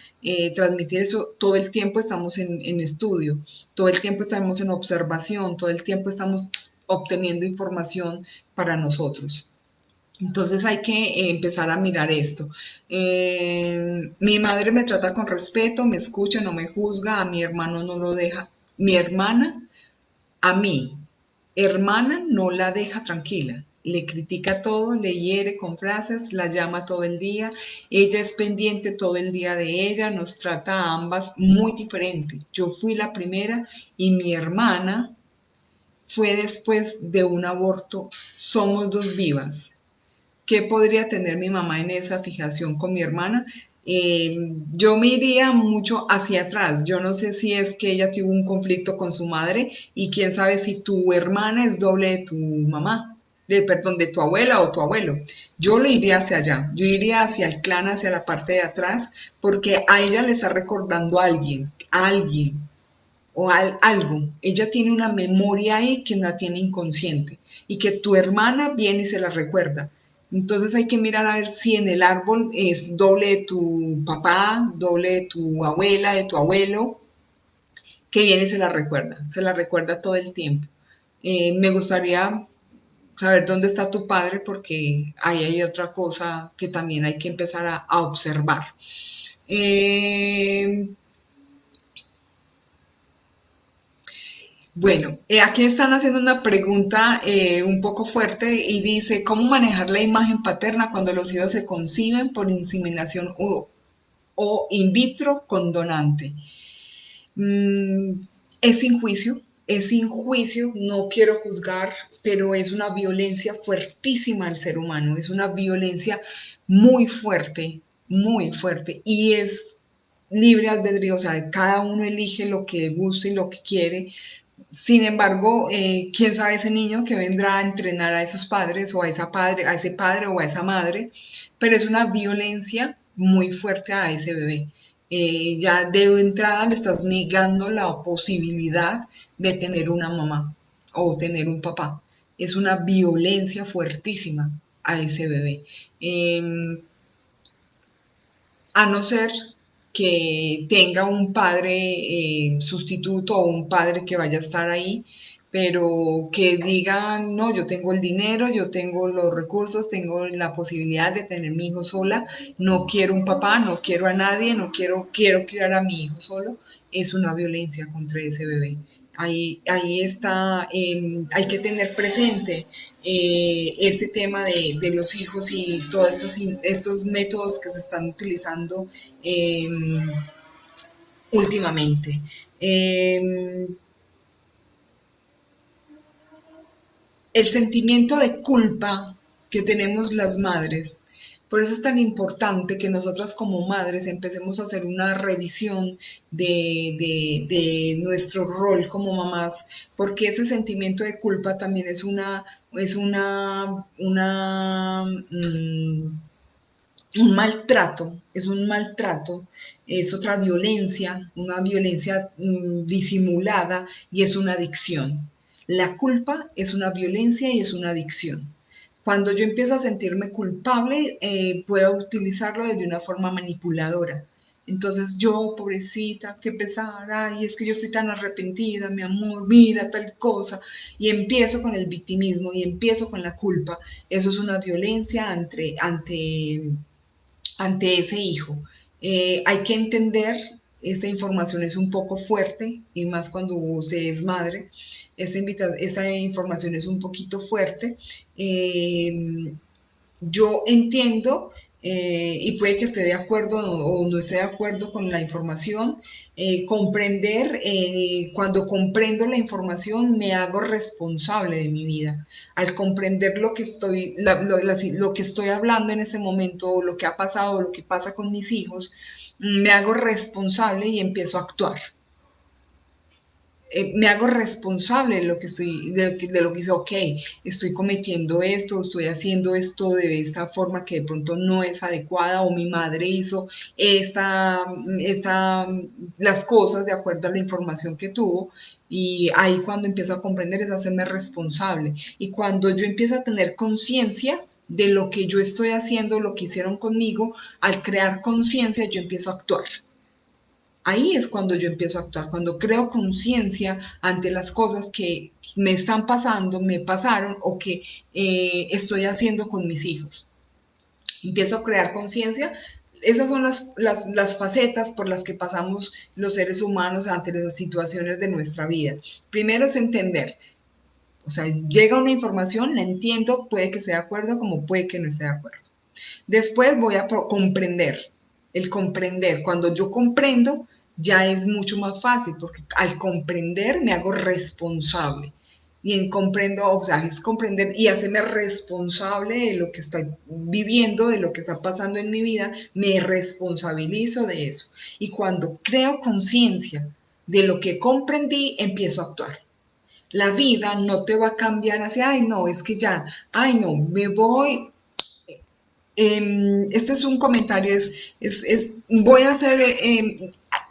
transmitir eso, todo el tiempo estamos en estudio, todo el tiempo estamos en observación, todo el tiempo estamos obteniendo información para nosotros. Entonces hay que empezar a mirar esto. Mi madre me trata con respeto, me escucha, no me juzga, a mi hermano no lo deja. Mi hermana, a mí, hermana, no la deja tranquila. Le critica todo, le hiere con frases, la llama todo el día. Ella es pendiente todo el día de ella, nos trata a ambas muy diferente. Yo fui la primera y mi hermana fue después de un aborto. Somos dos vivas. ¿Qué podría tener mi mamá en esa fijación con mi hermana? Yo me iría mucho hacia atrás. Yo no sé si es que ella tuvo un conflicto con su madre y quién sabe si tu hermana es doble de tu mamá, perdón, de tu abuela o tu abuelo. Yo le iría hacia allá. Yo iría hacia el clan, hacia la parte de atrás, porque a ella le está recordando a alguien o algo. Ella tiene una memoria ahí que la tiene inconsciente y que tu hermana viene y se la recuerda. Entonces hay que mirar a ver si en el árbol es doble de tu papá, doble de tu abuela, de tu abuelo, que viene y se la recuerda todo el tiempo. Me gustaría saber dónde está tu padre porque ahí hay otra cosa que también hay que empezar a observar. Eh, Bueno, aquí están haciendo una pregunta un poco fuerte y dice, ¿cómo manejar la imagen paterna cuando los hijos se conciben por inseminación o in vitro con donante? Mm, es sin juicio, no quiero juzgar, pero es una violencia fuertísima al ser humano, es una violencia muy fuerte, y es libre albedrío, o sea, cada uno elige lo que gusta y lo que quiere. Sin embargo, quién sabe ese niño que vendrá a entrenar a esos padres o a esa padre, a ese padre o a esa madre, pero es una violencia muy fuerte a ese bebé. Ya de entrada le estás negando la posibilidad de tener una mamá o tener un papá. Es una violencia fuertísima a ese bebé. Eh, a no ser que tenga un padre sustituto o un padre que vaya a estar ahí, pero que diga, no, yo tengo el dinero, yo tengo los recursos, tengo la posibilidad de tener mi hijo sola, no quiero un papá, no quiero a nadie, quiero criar a mi hijo solo, es una violencia contra ese bebé. Ahí está, hay que tener presente este tema de los hijos y todos estos métodos que se están utilizando eh, últimamente. Eh, el sentimiento de culpa que tenemos las madres. Por eso es tan importante que nosotras como madres empecemos a hacer una revisión de nuestro rol como mamás, porque ese sentimiento de culpa también es un maltrato, es otra violencia, una violencia disimulada, y es una adicción. La culpa es una violencia y es una adicción. Cuando yo empiezo a sentirme culpable, puedo utilizarlo desde una forma manipuladora. Entonces yo, pobrecita, qué pesar, ay, es que yo estoy tan arrepentida, mi amor, mira tal cosa, y empiezo con el victimismo y empiezo con la culpa. Eso es una violencia ante ese hijo. Hay que entender, esta información es un poco fuerte, y más cuando se es madre, esa información es un poquito fuerte. Yo entiendo y puede que esté de acuerdo o no esté de acuerdo con la información. Comprender, cuando comprendo la información me hago responsable de mi vida. Al comprender lo que lo que estoy hablando en ese momento, o lo que ha pasado, o lo que pasa con mis hijos, me hago responsable y empiezo a actuar. me hago responsable de lo que estoy, de lo que hice, ok, estoy cometiendo esto, estoy haciendo esto de esta forma que de pronto no es adecuada, o mi madre hizo esta, esta, las cosas de acuerdo a la información que tuvo, y ahí cuando empiezo a comprender es hacerme responsable. Y cuando yo empiezo a tener conciencia de lo que yo estoy haciendo, lo que hicieron conmigo, al crear conciencia yo empiezo a actuar. Ahí es cuando yo empiezo a actuar, cuando creo conciencia ante las cosas que me están pasando, me pasaron o que estoy haciendo con mis hijos. Empiezo a crear conciencia. Esas son las facetas por las que pasamos los seres humanos ante las situaciones de nuestra vida. Primero es entender, o sea, llega una información, la entiendo, puede que esté de acuerdo como puede que no esté de acuerdo. Después voy a comprender. El comprender, cuando yo comprendo, ya es mucho más fácil, porque al comprender me hago responsable. Y en comprendo, o sea, es comprender y hacerme responsable de lo que estoy viviendo, de lo que está pasando en mi vida, me responsabilizo de eso. Y cuando creo conciencia de lo que comprendí, empiezo a actuar. La vida no te va a cambiar hacia, ay, no, es que ya, ay, no, me voy, este es un comentario, voy a hacer,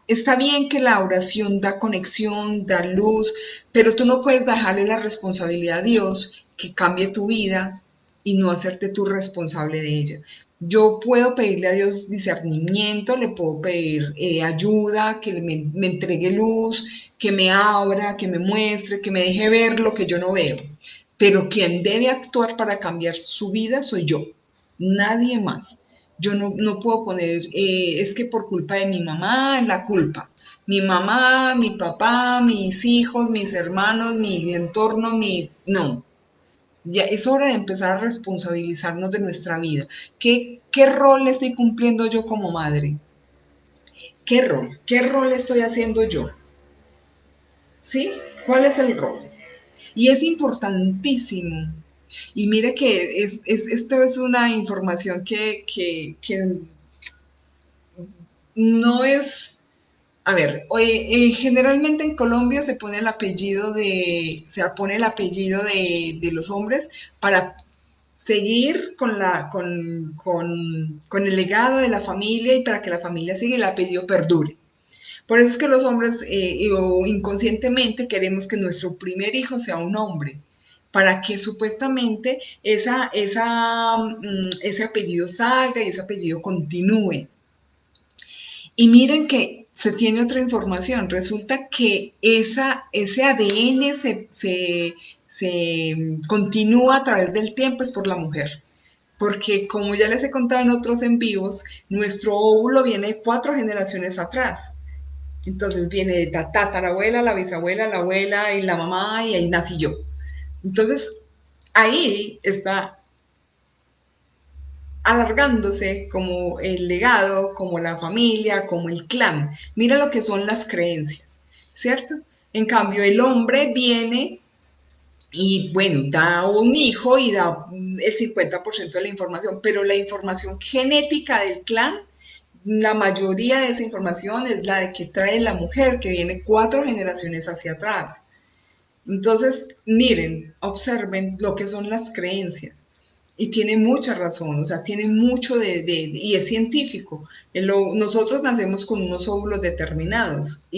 está bien que la oración da conexión, da luz, pero tú no puedes dejarle la responsabilidad a Dios que cambie tu vida y no hacerte tú responsable de ella. Yo puedo pedirle a Dios discernimiento, le puedo pedir ayuda, que me entregue luz, que me abra, que me muestre, que me deje ver lo que yo no veo. Pero quien debe actuar para cambiar su vida soy yo, nadie más. Yo no puedo poner, es que por culpa de mi mamá es la culpa. Mi mamá, mi papá, mis hijos, mis hermanos, mi entorno, No, ya es hora de empezar a responsabilizarnos de nuestra vida. ¿Qué rol estoy cumpliendo yo como madre? ¿Qué rol? ¿Qué rol estoy haciendo yo? ¿Sí? ¿Cuál es el rol? Y es importantísimo. Y mire que esto es una información que no es, a ver, generalmente en Colombia se pone el apellido de los hombres para seguir con el legado de la familia y para que la familia siga y el apellido perdure. Por eso es que los hombres inconscientemente queremos que nuestro primer hijo sea un hombre, para que supuestamente ese apellido salga y ese apellido continúe. Y miren que se tiene otra información. Resulta que ese ADN se continúa a través del tiempo es por la mujer. Porque como ya les he contado en otros en vivos, nuestro óvulo viene de 4 generaciones atrás. Entonces viene de la tatarabuela, la bisabuela, la abuela y la mamá y ahí nací yo. Entonces ahí está alargándose como el legado, como la familia, como el clan. Mira lo que son las creencias, ¿cierto? En cambio, el hombre viene y, bueno, da un hijo y da el 50% de la información, pero la información genética del clan, la mayoría de esa información es la de que trae la mujer, que viene 4 generaciones hacia atrás. Entonces, miren, observen lo que son las creencias. Y tiene mucha razón, o sea, tiene mucho y es científico. Nosotros nacemos con unos óvulos determinados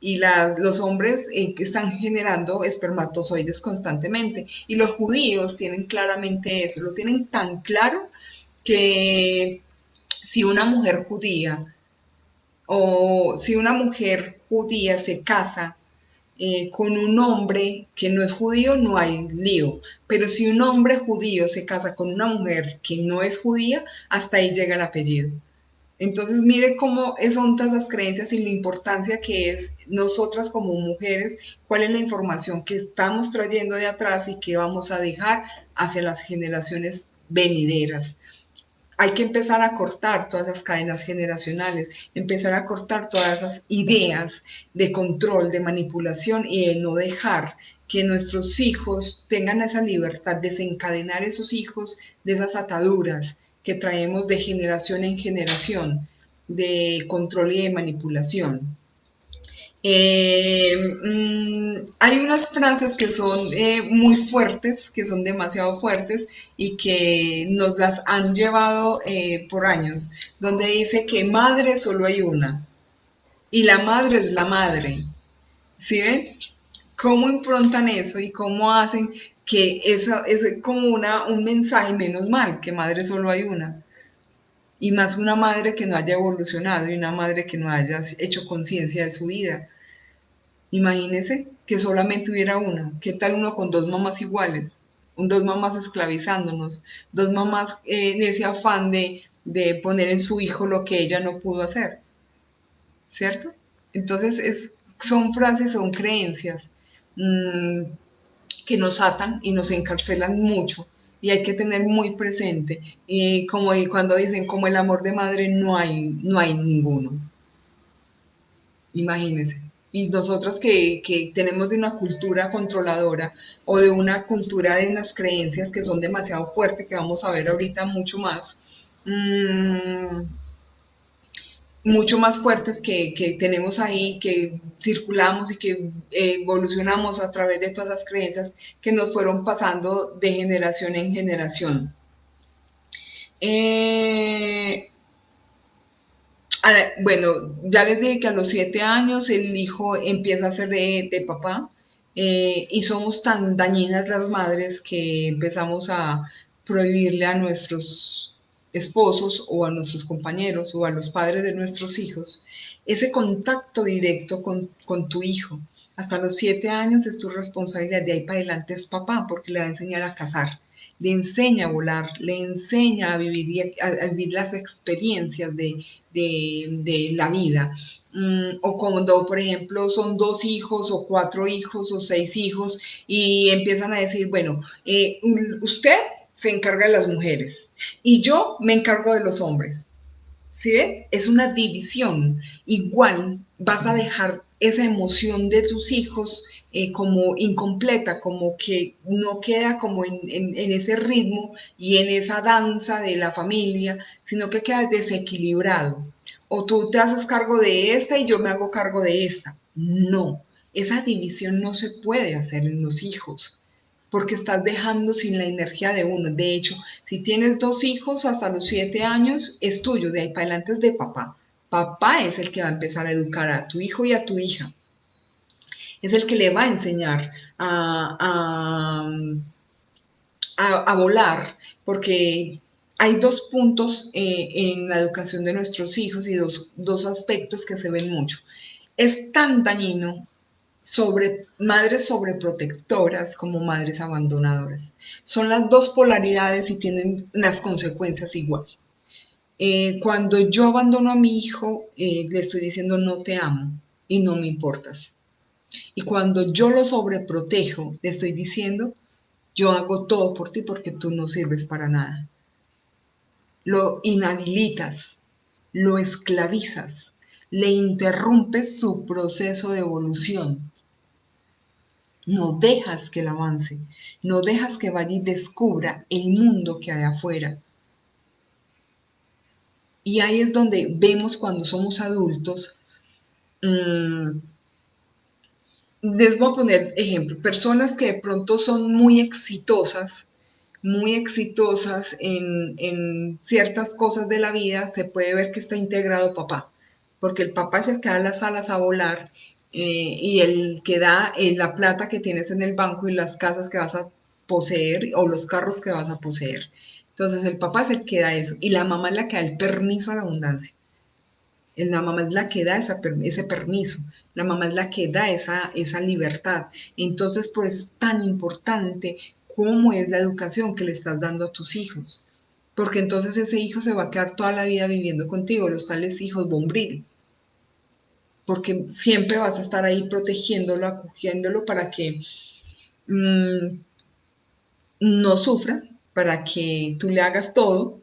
los hombres que están generando espermatozoides constantemente. Y los judíos tienen claramente eso, lo tienen tan claro que si una mujer judía si una mujer judía se casa con un hombre que no es judío, no hay lío. Pero si un hombre judío se casa con una mujer que no es judía, hasta ahí llega el apellido. Entonces, mire cómo son todas las creencias y la importancia que es nosotras como mujeres, cuál es la información que estamos trayendo de atrás y que vamos a dejar hacia las generaciones venideras. Hay que empezar a cortar todas esas cadenas generacionales, empezar a cortar todas esas ideas de control, de manipulación y de no dejar que nuestros hijos tengan esa libertad, desencadenar esos hijos de esas ataduras que traemos de generación en generación, de control y de manipulación. Hay unas frases que son muy fuertes, que son demasiado fuertes y que nos las han llevado por años, donde dice que madre solo hay una y la madre es la madre. ¿Sí ven? ¿Cómo improntan eso y cómo hacen que esa es como un mensaje, menos mal, que madre solo hay una? Y más una madre que no haya evolucionado y una madre que no haya hecho conciencia de su vida. Imagínese que solamente hubiera una. ¿Qué tal uno con dos mamás iguales? Dos mamás esclavizándonos, dos mamás en ese afán de poner en su hijo lo que ella no pudo hacer, ¿cierto? Entonces son frases, son creencias mmm, que nos atan y nos encarcelan mucho y hay que tener muy presente, como cuando dicen, como el amor de madre no hay ninguno. Imagínense. Y nosotras que tenemos de una cultura controladora o de una cultura de unas creencias que son demasiado fuertes, que vamos a ver ahorita mmm, mucho más fuertes que tenemos ahí, que circulamos y que evolucionamos a través de todas esas creencias que nos fueron pasando de generación en generación. Eh, bueno, ya les dije que a los 7 años el hijo empieza a ser de papá y somos tan dañinas las madres que empezamos a prohibirle a nuestros esposos o a nuestros compañeros o a los padres de nuestros hijos ese contacto directo con tu hijo. Hasta los 7 años es tu responsabilidad, de ahí para adelante es papá porque le va a enseñar a cazar, le enseña a volar, le enseña a vivir las experiencias de la vida. O cuando, por ejemplo, son 2 hijos o 4 hijos o 6 hijos y empiezan a decir, bueno, usted se encarga de las mujeres y yo me encargo de los hombres. ¿Sí ve? Es una división. Igual vas a dejar esa emoción de tus hijos como incompleta, como que no queda como en ese ritmo y en esa danza de la familia, sino que queda desequilibrado. O tú te haces cargo de esta y yo me hago cargo de esta. No, esa división no se puede hacer en los hijos porque estás dejando sin la energía de uno. De hecho, si tienes 2 hijos hasta los 7 años, es tuyo, de ahí para adelante es de papá. Papá es el que va a empezar a educar a tu hijo y a tu hija. Es el que le va a enseñar a volar, porque hay 2 puntos en la educación de nuestros hijos y dos aspectos que se ven mucho. Es tan dañino sobre madres sobreprotectoras como madres abandonadoras. Son las dos polaridades y tienen las consecuencias igual. Cuando yo abandono a mi hijo, le estoy diciendo no te amo y no me importas. Y cuando yo lo sobreprotejo, le estoy diciendo yo hago todo por ti porque tú no sirves para nada. Lo inhabilitas, lo esclavizas, le interrumpes su proceso de evolución. No dejas que él avance, no dejas que vaya y descubra el mundo que hay afuera. Y ahí es donde vemos cuando somos adultos, mmm, les voy a poner ejemplo, personas que de pronto son muy exitosas en ciertas cosas de la vida, se puede ver que está integrado papá, porque el papá es el que da las alas a volar y el que da la plata que tienes en el banco y las casas que vas a poseer o los carros que vas a poseer. Entonces el papá es el que da eso y la mamá es la que da el permiso a la abundancia. La mamá es la que da ese permiso, la mamá es la que da esa libertad. Entonces, por eso es tan importante cómo es la educación que le estás dando a tus hijos. Porque entonces ese hijo se va a quedar toda la vida viviendo contigo, los tales hijos bombril. Porque siempre vas a estar ahí protegiéndolo, acogiéndolo para que mmm, no sufra, para que tú le hagas todo.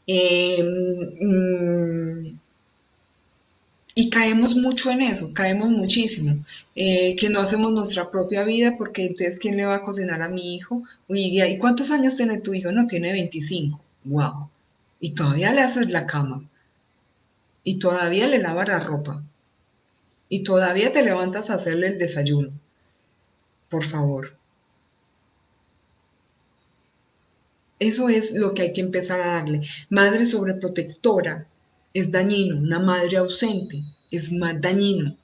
Eh, mmm, Y caemos mucho en eso, caemos muchísimo, que no hacemos nuestra propia vida porque entonces ¿quién le va a cocinar a mi hijo? ¿Y cuántos años tiene tu hijo? No, tiene 25. Wow. Y todavía le haces la cama y todavía le lava la ropa. y todavía te levantas a hacerle el desayuno. Por favor. Eso es lo que hay que empezar a darle. Madre sobreprotectora es dañino, una madre ausente es más dañino.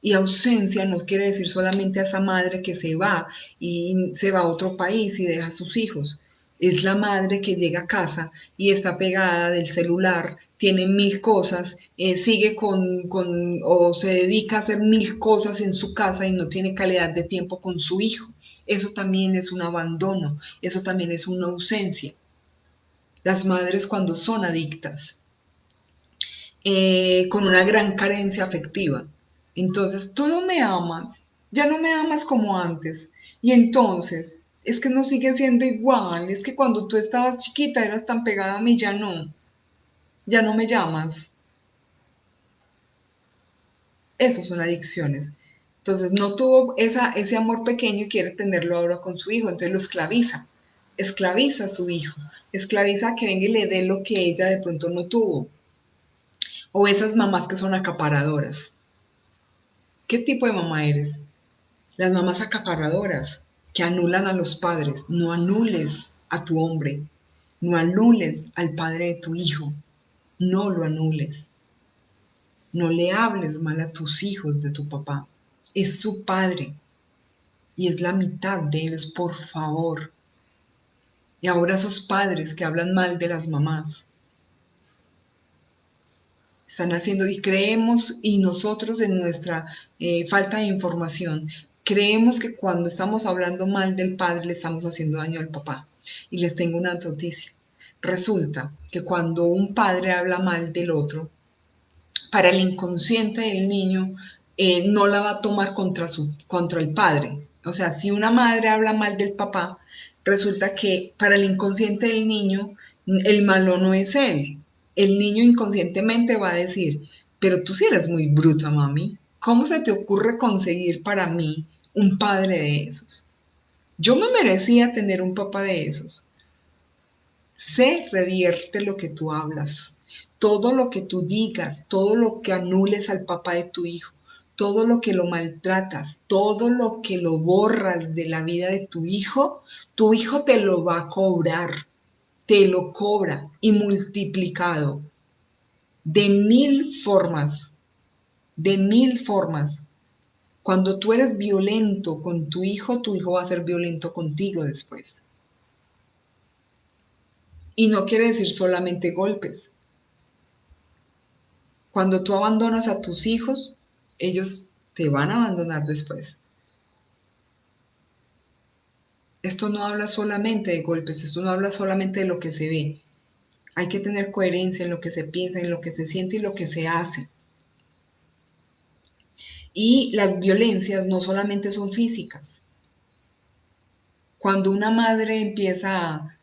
Y ausencia no quiere decir solamente a esa madre que se va y se va a otro país y deja a sus hijos. Es la madre que llega a casa y está pegada del celular, tiene mil cosas, sigue o se dedica a hacer mil cosas en su casa y no tiene calidad de tiempo con su hijo. Eso también es un abandono, eso también es una ausencia. Las madres cuando son adictas, con una gran carencia afectiva. Entonces, tú no me amas, ya no me amas como antes. Y entonces, es que no sigue siendo igual, es que cuando tú estabas chiquita eras tan pegada a mí, ya no me llamas. Esas son adicciones. Entonces, no tuvo ese amor pequeño y quiere tenerlo ahora con su hijo, entonces lo esclaviza a su hijo, esclaviza a que venga y le dé lo que ella de pronto no tuvo. O esas mamás que son acaparadoras. ¿Qué tipo de mamá eres? Las mamás acaparadoras que anulan a los padres. No anules a tu hombre. No anules al padre de tu hijo. No lo anules. No le hables mal a tus hijos de tu papá. Es su padre y es la mitad de ellos, por favor. Y ahora esos padres que hablan mal de las mamás están haciendo y creemos, y nosotros en nuestra falta de información, creemos que cuando estamos hablando mal del padre le estamos haciendo daño al papá. Y les tengo una noticia. Resulta que cuando un padre habla mal del otro, para el inconsciente del niño no la va a tomar contra el padre. O sea, si una madre habla mal del papá, resulta que para el inconsciente del niño, el malo no es él. El niño inconscientemente va a decir, pero tú sí eres muy bruta, mami. ¿Cómo se te ocurre conseguir para mí un padre de esos? Yo me merecía tener un papá de esos. Se revierte lo que tú hablas, todo lo que tú digas, todo lo que anules al papá de tu hijo, todo lo que lo maltratas, todo lo que lo borras de la vida de tu hijo te lo va a cobrar, te lo cobra y multiplicado de mil formas, de mil formas. Cuando tú eres violento con tu hijo va a ser violento contigo después. Y no quiere decir solamente golpes. Cuando tú abandonas a tus hijos, ellos te van a abandonar después. Esto no habla solamente de golpes, esto no habla solamente de lo que se ve. Hay que tener coherencia en lo que se piensa, en lo que se siente y lo que se hace. Y las violencias no solamente son físicas. Cuando una madre empieza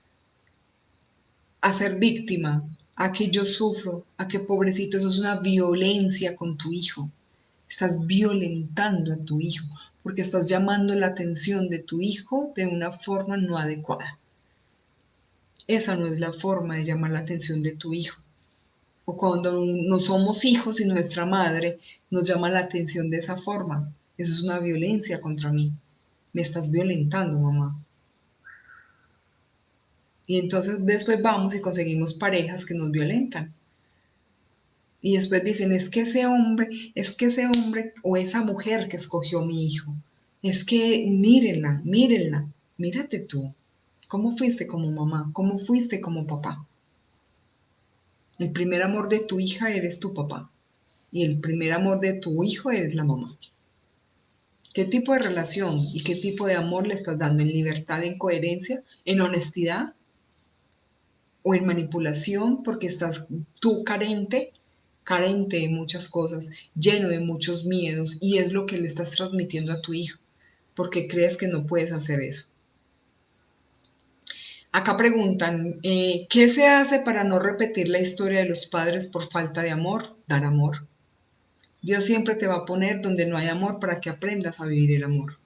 a ser víctima, a que yo sufro, a que pobrecito, eso es una violencia con tu hijo. Estás violentando a tu hijo porque estás llamando la atención de tu hijo de una forma no adecuada. Esa no es la forma de llamar la atención de tu hijo. O cuando no somos hijos y nuestra madre nos llama la atención de esa forma. Eso es una violencia contra mí. Me estás violentando, mamá. Y entonces después vamos y conseguimos parejas que nos violentan. Y después dicen, es que ese hombre o esa mujer que escogió mi hijo, es que mírenla, mírenla, mírate tú. ¿Cómo fuiste como mamá? ¿Cómo fuiste como papá? El primer amor de tu hija eres tu papá y el primer amor de tu hijo eres la mamá. ¿Qué tipo de relación y qué tipo de amor le estás dando? ¿En libertad, en coherencia, en honestidad o en manipulación porque estás tú carente de muchas cosas, lleno de muchos miedos y es lo que le estás transmitiendo a tu hijo porque crees que no puedes hacer eso? Acá preguntan, ¿qué se hace para no repetir la historia de los padres por falta de amor? Dar amor. Dios siempre te va a poner donde no hay amor para que aprendas a vivir el amor.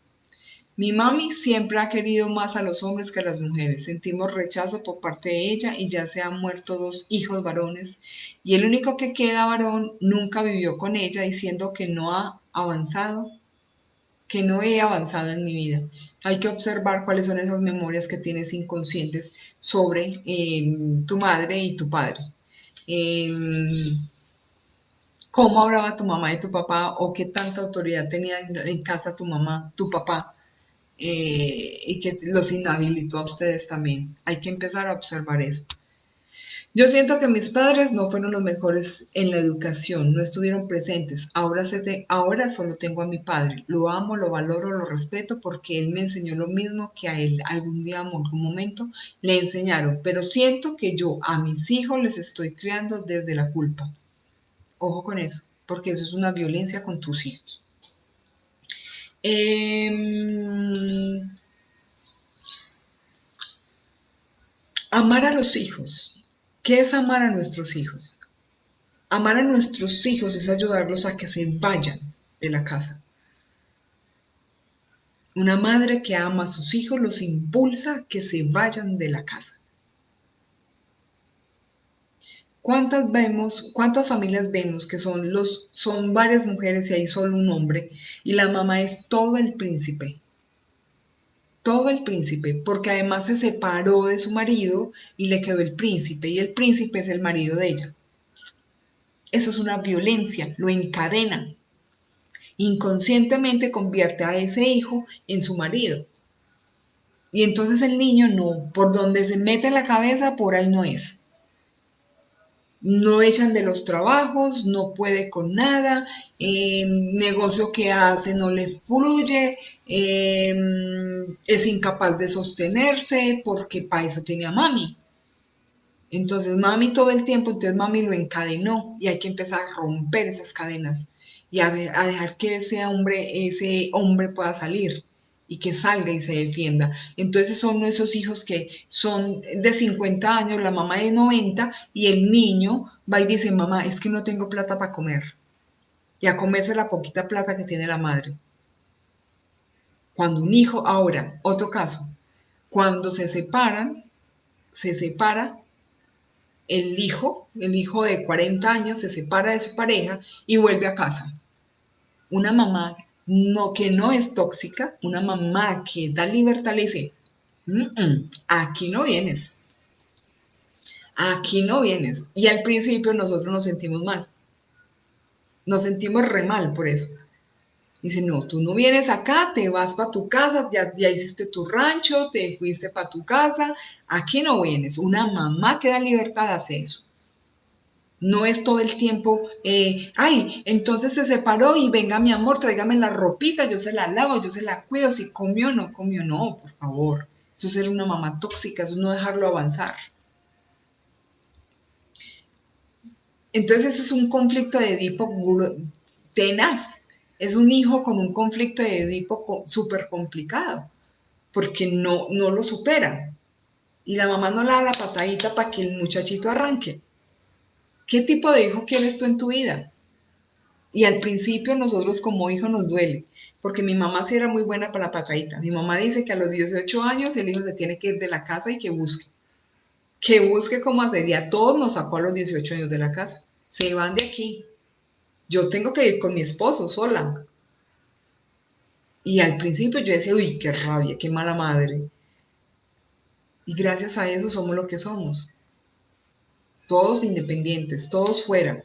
Mi mami siempre ha querido más a los hombres que a las mujeres. Sentimos rechazo por parte de ella y ya se han muerto dos hijos varones. Y el único que queda varón nunca vivió con ella diciendo que no ha avanzado, que no he avanzado en mi vida. Hay que observar cuáles son esas memorias que tienes inconscientes sobre tu madre y tu padre. Eh, ¿Cómo hablaba tu mamá y tu papá o qué tanta autoridad tenía en casa tu mamá, tu papá? Y que los inhabilitó a ustedes también. Hay que empezar a observar eso. Yo siento que mis padres no fueron los mejores en la educación, no estuvieron presentes. Ahora solo tengo a mi padre. Lo amo, lo valoro, lo respeto porque él me enseñó lo mismo que a él algún día o algún momento le enseñaron. Pero siento que yo a mis hijos les estoy criando desde la culpa. Ojo con eso, porque eso es una violencia con tus hijos. Amar a los hijos. ¿Qué es amar a nuestros hijos? Amar a nuestros hijos es ayudarlos a que se vayan de la casa. Una madre que ama a sus hijos los impulsa a que se vayan de la casa. ¿Cuántas familias vemos que son varias mujeres y hay solo un hombre y la mamá es todo el príncipe, porque además se separó de su marido y le quedó el príncipe y el príncipe es el marido de ella? Eso es una violencia, lo encadenan. Inconscientemente convierte a ese hijo en su marido. Y entonces el niño no, por donde se mete la cabeza, por ahí no es. No echan de los trabajos, no puede con nada, negocio que hace no le fluye, es incapaz de sostenerse porque para eso tiene a mami. Entonces mami todo el tiempo, entonces mami lo encadenó y hay que empezar a romper esas cadenas y a dejar que ese hombre pueda salir y que salga y se defienda. Entonces son esos hijos que son de 50 años, la mamá de 90 y el niño va y dice, mamá, es que no tengo plata para comer. Y a comerse la poquita plata que tiene la madre. Cuando un hijo, ahora, otro caso, cuando se separa el hijo de 40 años se separa de su pareja y vuelve a casa. Una mamá que no es tóxica, una mamá que da libertad le dice, aquí no vienes, aquí no vienes. Y al principio nosotros nos sentimos mal, nos sentimos re mal por eso. Dice, no, tú no vienes acá, te vas para tu casa, ya hiciste tu rancho, te fuiste para tu casa, aquí no vienes. Una mamá que da libertad hace eso. No es todo el tiempo, ay, entonces se separó y venga mi amor, tráigame la ropita, yo se la lavo, yo se la cuido, si comió, no, por favor. Eso es ser una mamá tóxica, eso es no dejarlo avanzar. Entonces ese es un conflicto de Edipo tenaz, es un hijo con un conflicto de Edipo súper complicado, porque no lo supera. Y la mamá no le da la patadita para que el muchachito arranque. ¿Qué tipo de hijo quieres tú en tu vida? Y al principio nosotros como hijo nos duele, porque mi mamá sí era muy buena para la patadita. Mi mamá dice que a los 18 años el hijo se tiene que ir de la casa y que busque cómo hacer. Y a todos nos sacó a los 18 años de la casa. Se van de aquí. Yo tengo que ir con mi esposo sola. Y al principio yo decía, uy, qué rabia, qué mala madre. Y gracias a eso somos lo que somos. Todos independientes, todos fuera,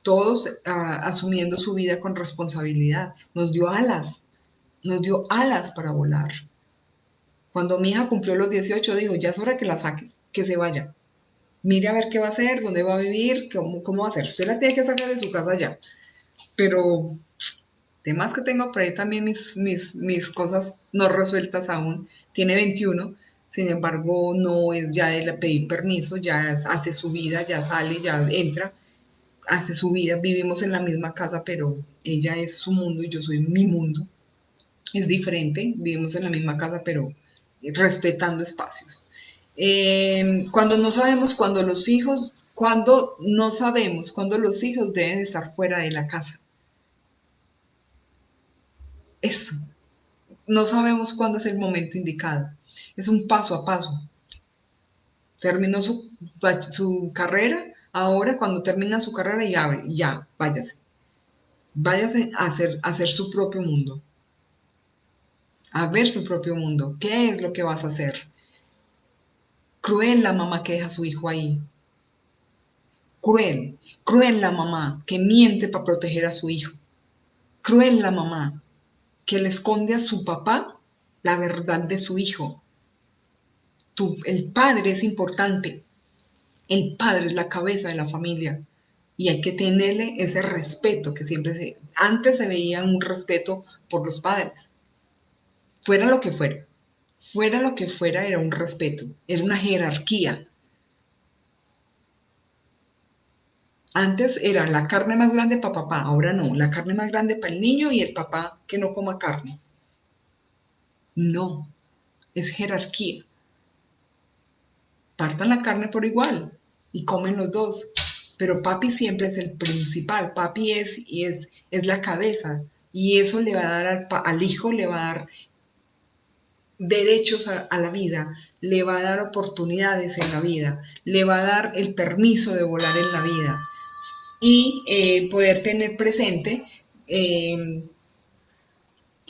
todos asumiendo su vida con responsabilidad. Nos dio alas para volar. Cuando mi hija cumplió los 18, dijo, ya es hora que la saques, que se vaya. Mire a ver qué va a hacer, dónde va a vivir, cómo va a hacer. Usted la tiene que sacar de su casa ya. Pero temas que tengo por ahí también mis cosas no resueltas aún. Tiene 21, sin embargo, no es ya de pedir permiso, hace su vida, ya sale, ya entra, hace su vida. Vivimos en la misma casa, pero ella es su mundo y yo soy mi mundo. Es diferente, vivimos en la misma casa, pero respetando espacios. Cuando no sabemos cuando no sabemos cuando los hijos deben estar fuera de la casa. Eso, no sabemos cuándo es el momento indicado. Es un paso a paso. Terminó su carrera, ahora cuando termina su carrera y abre, y ya, váyase. Váyase a hacer su propio mundo, a ver su propio mundo. ¿Qué es lo que vas a hacer? Cruel la mamá que deja a su hijo ahí. Cruel, cruel la mamá que miente para proteger a su hijo. Cruel la mamá que le esconde a su papá la verdad de su hijo. El padre es importante. El padre es la cabeza de la familia. Y hay que tenerle ese respeto que antes se veía un respeto por los padres. Fuera lo que fuera. Fuera lo que fuera era un respeto. Era una jerarquía. Antes era la carne más grande para papá, ahora no, la carne más grande para el niño y el papá que no coma carne. No, es jerarquía. Partan la carne por igual y comen los dos, pero papi siempre es el principal, papi es la cabeza y eso le va a dar al hijo, le va a dar derechos a la vida, le va a dar oportunidades en la vida, le va a dar el permiso de volar en la vida y poder tener presente eh,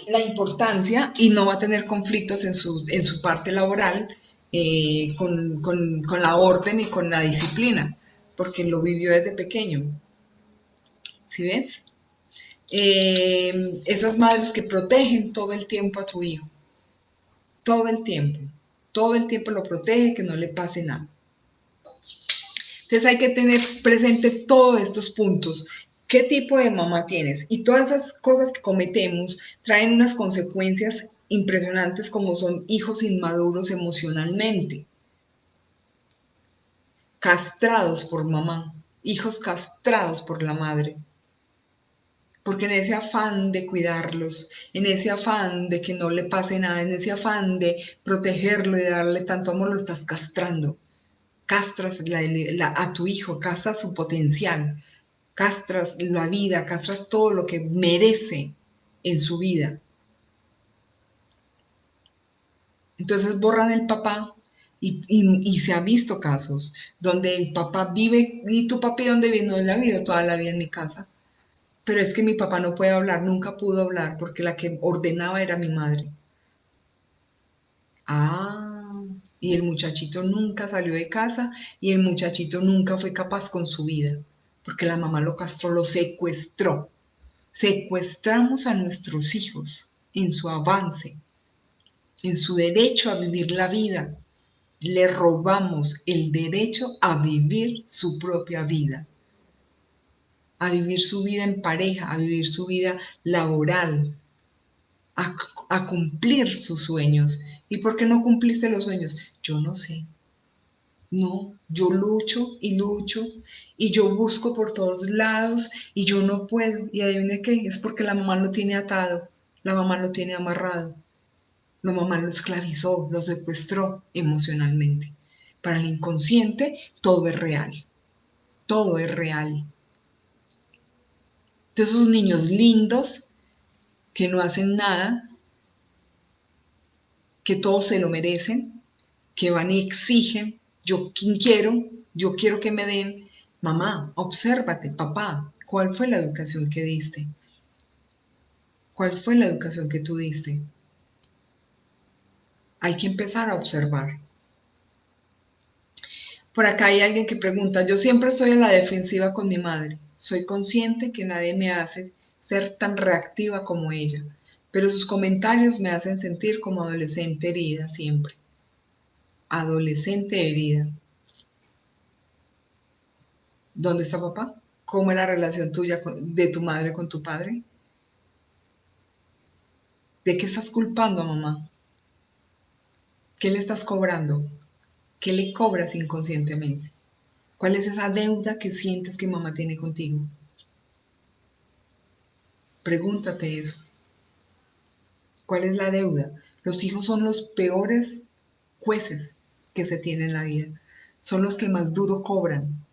la importancia y no va a tener conflictos en su parte laboral con la orden y con la disciplina, porque lo vivió desde pequeño. ¿Sí ves? Esas madres que protegen todo el tiempo a tu hijo, todo el tiempo lo protege, que no le pase nada. Entonces hay que tener presente todos estos puntos. ¿Qué tipo de mamá tienes? Y todas esas cosas que cometemos traen unas consecuencias impresionantes como son hijos inmaduros emocionalmente, castrados por mamá, hijos castrados por la madre. Porque en ese afán de cuidarlos, en ese afán de que no le pase nada, en ese afán de protegerlo y de darle tanto amor, lo estás castrando. Castras a tu hijo, castras su potencial, castras la vida, castras todo lo que merece en su vida. Entonces borran el papá y se han visto casos donde el papá vive, ¿y tu papi dónde vive? No, él ha vivido toda la vida en mi casa. Pero es que mi papá no puede hablar, nunca pudo hablar porque la que ordenaba era mi madre. Ah, y el muchachito nunca salió de casa y el muchachito nunca fue capaz con su vida porque la mamá lo castró, lo secuestró. Secuestramos a nuestros hijos en su avance, en su derecho a vivir la vida. Le robamos el derecho a vivir su propia vida, a vivir su vida en pareja, a vivir su vida laboral, a, a cumplir sus sueños. ¿Y por qué no cumpliste los sueños? Yo no sé. No, yo lucho y yo busco por todos lados y yo no puedo. Y adivine qué, es porque la mamá lo tiene atado, la mamá lo tiene amarrado, la mamá lo esclavizó, lo secuestró emocionalmente. Para el inconsciente todo es real, todo es real. Entonces esos niños lindos que no hacen nada, que todos se lo merecen, que van y exigen, yo quiero que me den, mamá, obsérvate, papá, ¿cuál fue la educación que diste? ¿Cuál fue la educación que tú diste? Hay que empezar a observar. Por acá hay alguien que pregunta, yo siempre estoy en la defensiva con mi madre. Soy consciente que nadie me hace ser tan reactiva como ella, pero sus comentarios me hacen sentir como adolescente herida siempre. Adolescente herida. ¿Dónde está papá? ¿Cómo es la relación tuya de tu madre con tu padre? ¿De qué estás culpando a mamá? ¿Qué le estás cobrando? ¿Qué le cobras inconscientemente? ¿Cuál es esa deuda que sientes que mamá tiene contigo? Pregúntate eso. ¿Cuál es la deuda? Los hijos son los peores jueces que se tiene en la vida. Son los que más duro cobran.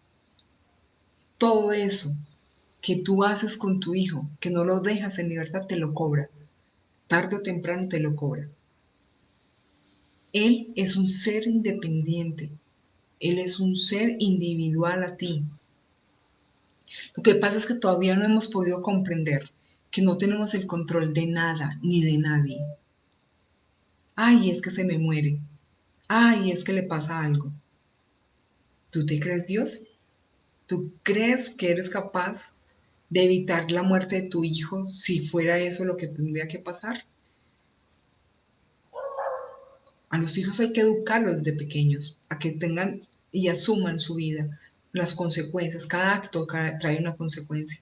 Todo eso que tú haces con tu hijo, que no lo dejas en libertad, te lo cobra. Tarde o temprano te lo cobra. Él es un ser independiente. Él es un ser individual a ti. Lo que pasa es que todavía no hemos podido comprender que no tenemos el control de nada ni de nadie. Ay, es que se me muere. Ay, es que le pasa algo. ¿Tú te crees Dios? ¿Tú crees que eres capaz de evitar la muerte de tu hijo si fuera eso lo que tendría que pasar? A los hijos hay que educarlos desde pequeños, a que tengan y asuman su vida, las consecuencias. Cada acto trae una consecuencia.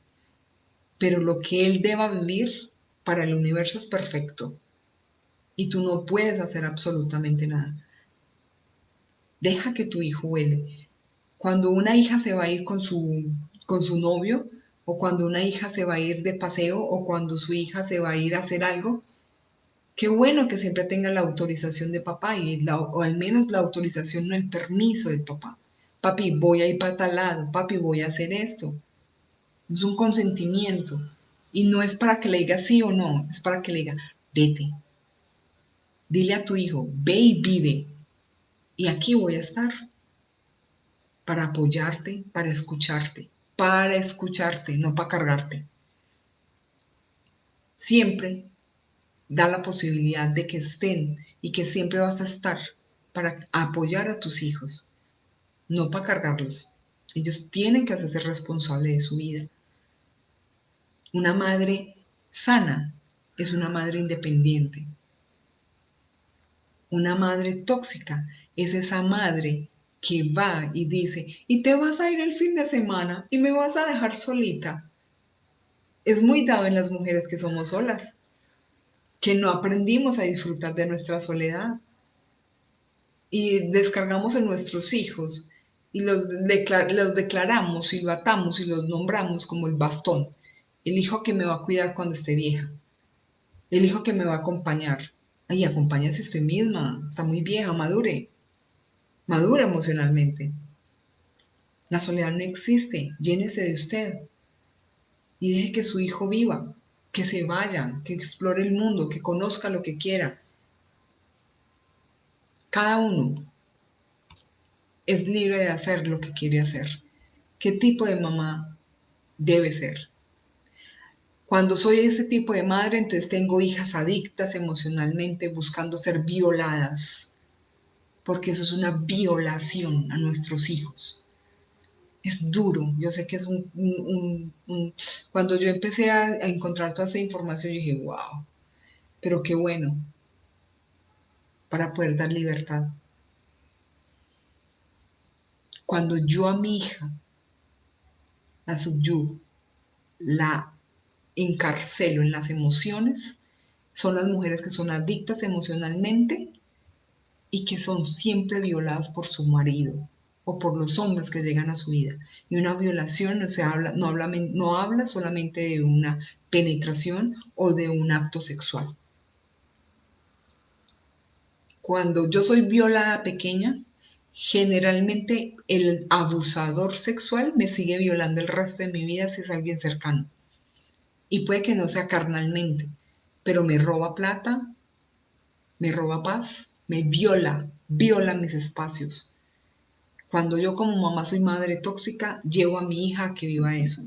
Pero lo que él deba vivir para el universo es perfecto y tú no puedes hacer absolutamente nada. Deja que tu hijo huele. Cuando una hija se va a ir con su novio, o cuando una hija se va a ir de paseo, o cuando su hija se va a ir a hacer algo, qué bueno que siempre tenga la autorización de papá, o al menos la autorización, no el permiso del papá. Papi, voy a ir para tal lado, papi, voy a hacer esto. Es un consentimiento. Y no es para que le diga sí o no, es para que le diga, vete. Dile a tu hijo, ve y vive. Y aquí voy a estar para apoyarte, para escucharte, no para cargarte. Siempre da la posibilidad de que estén y que siempre vas a estar para apoyar a tus hijos, no para cargarlos. Ellos tienen que hacerse responsables de su vida. Una madre sana es una madre independiente. Una madre tóxica es esa madre que va y dice, y te vas a ir el fin de semana y me vas a dejar solita. Es muy dado en las mujeres que somos solas, que no aprendimos a disfrutar de nuestra soledad y descargamos en nuestros hijos y los declaramos y lo atamos y los nombramos como el bastón, el hijo que me va a cuidar cuando esté vieja, el hijo que me va a acompañar. Ay, acompáñase usted misma, está muy vieja, madure, madura emocionalmente. La soledad no existe, llénese de usted y deje que su hijo viva, que se vaya, que explore el mundo, que conozca lo que quiera. Cada uno es libre de hacer lo que quiere hacer. ¿Qué tipo de mamá debe ser? Cuando soy ese tipo de madre, entonces tengo hijas adictas emocionalmente buscando ser violadas, porque eso es una violación a nuestros hijos. Es duro, yo sé que es Cuando yo empecé a encontrar toda esa información, yo dije, wow, pero qué bueno, para poder dar libertad. Cuando yo a mi hija la subyugo, la encarcelo en las emociones, son las mujeres que son adictas emocionalmente y que son siempre violadas por su marido o por los hombres que llegan a su vida. Y una violación no habla solamente de una penetración o de un acto sexual. Cuando yo soy violada pequeña, generalmente el abusador sexual me sigue violando el resto de mi vida si es alguien cercano. Y puede que no sea carnalmente, pero me roba plata, me roba paz, me viola mis espacios. Cuando yo como mamá soy madre tóxica, llevo a mi hija a que viva eso.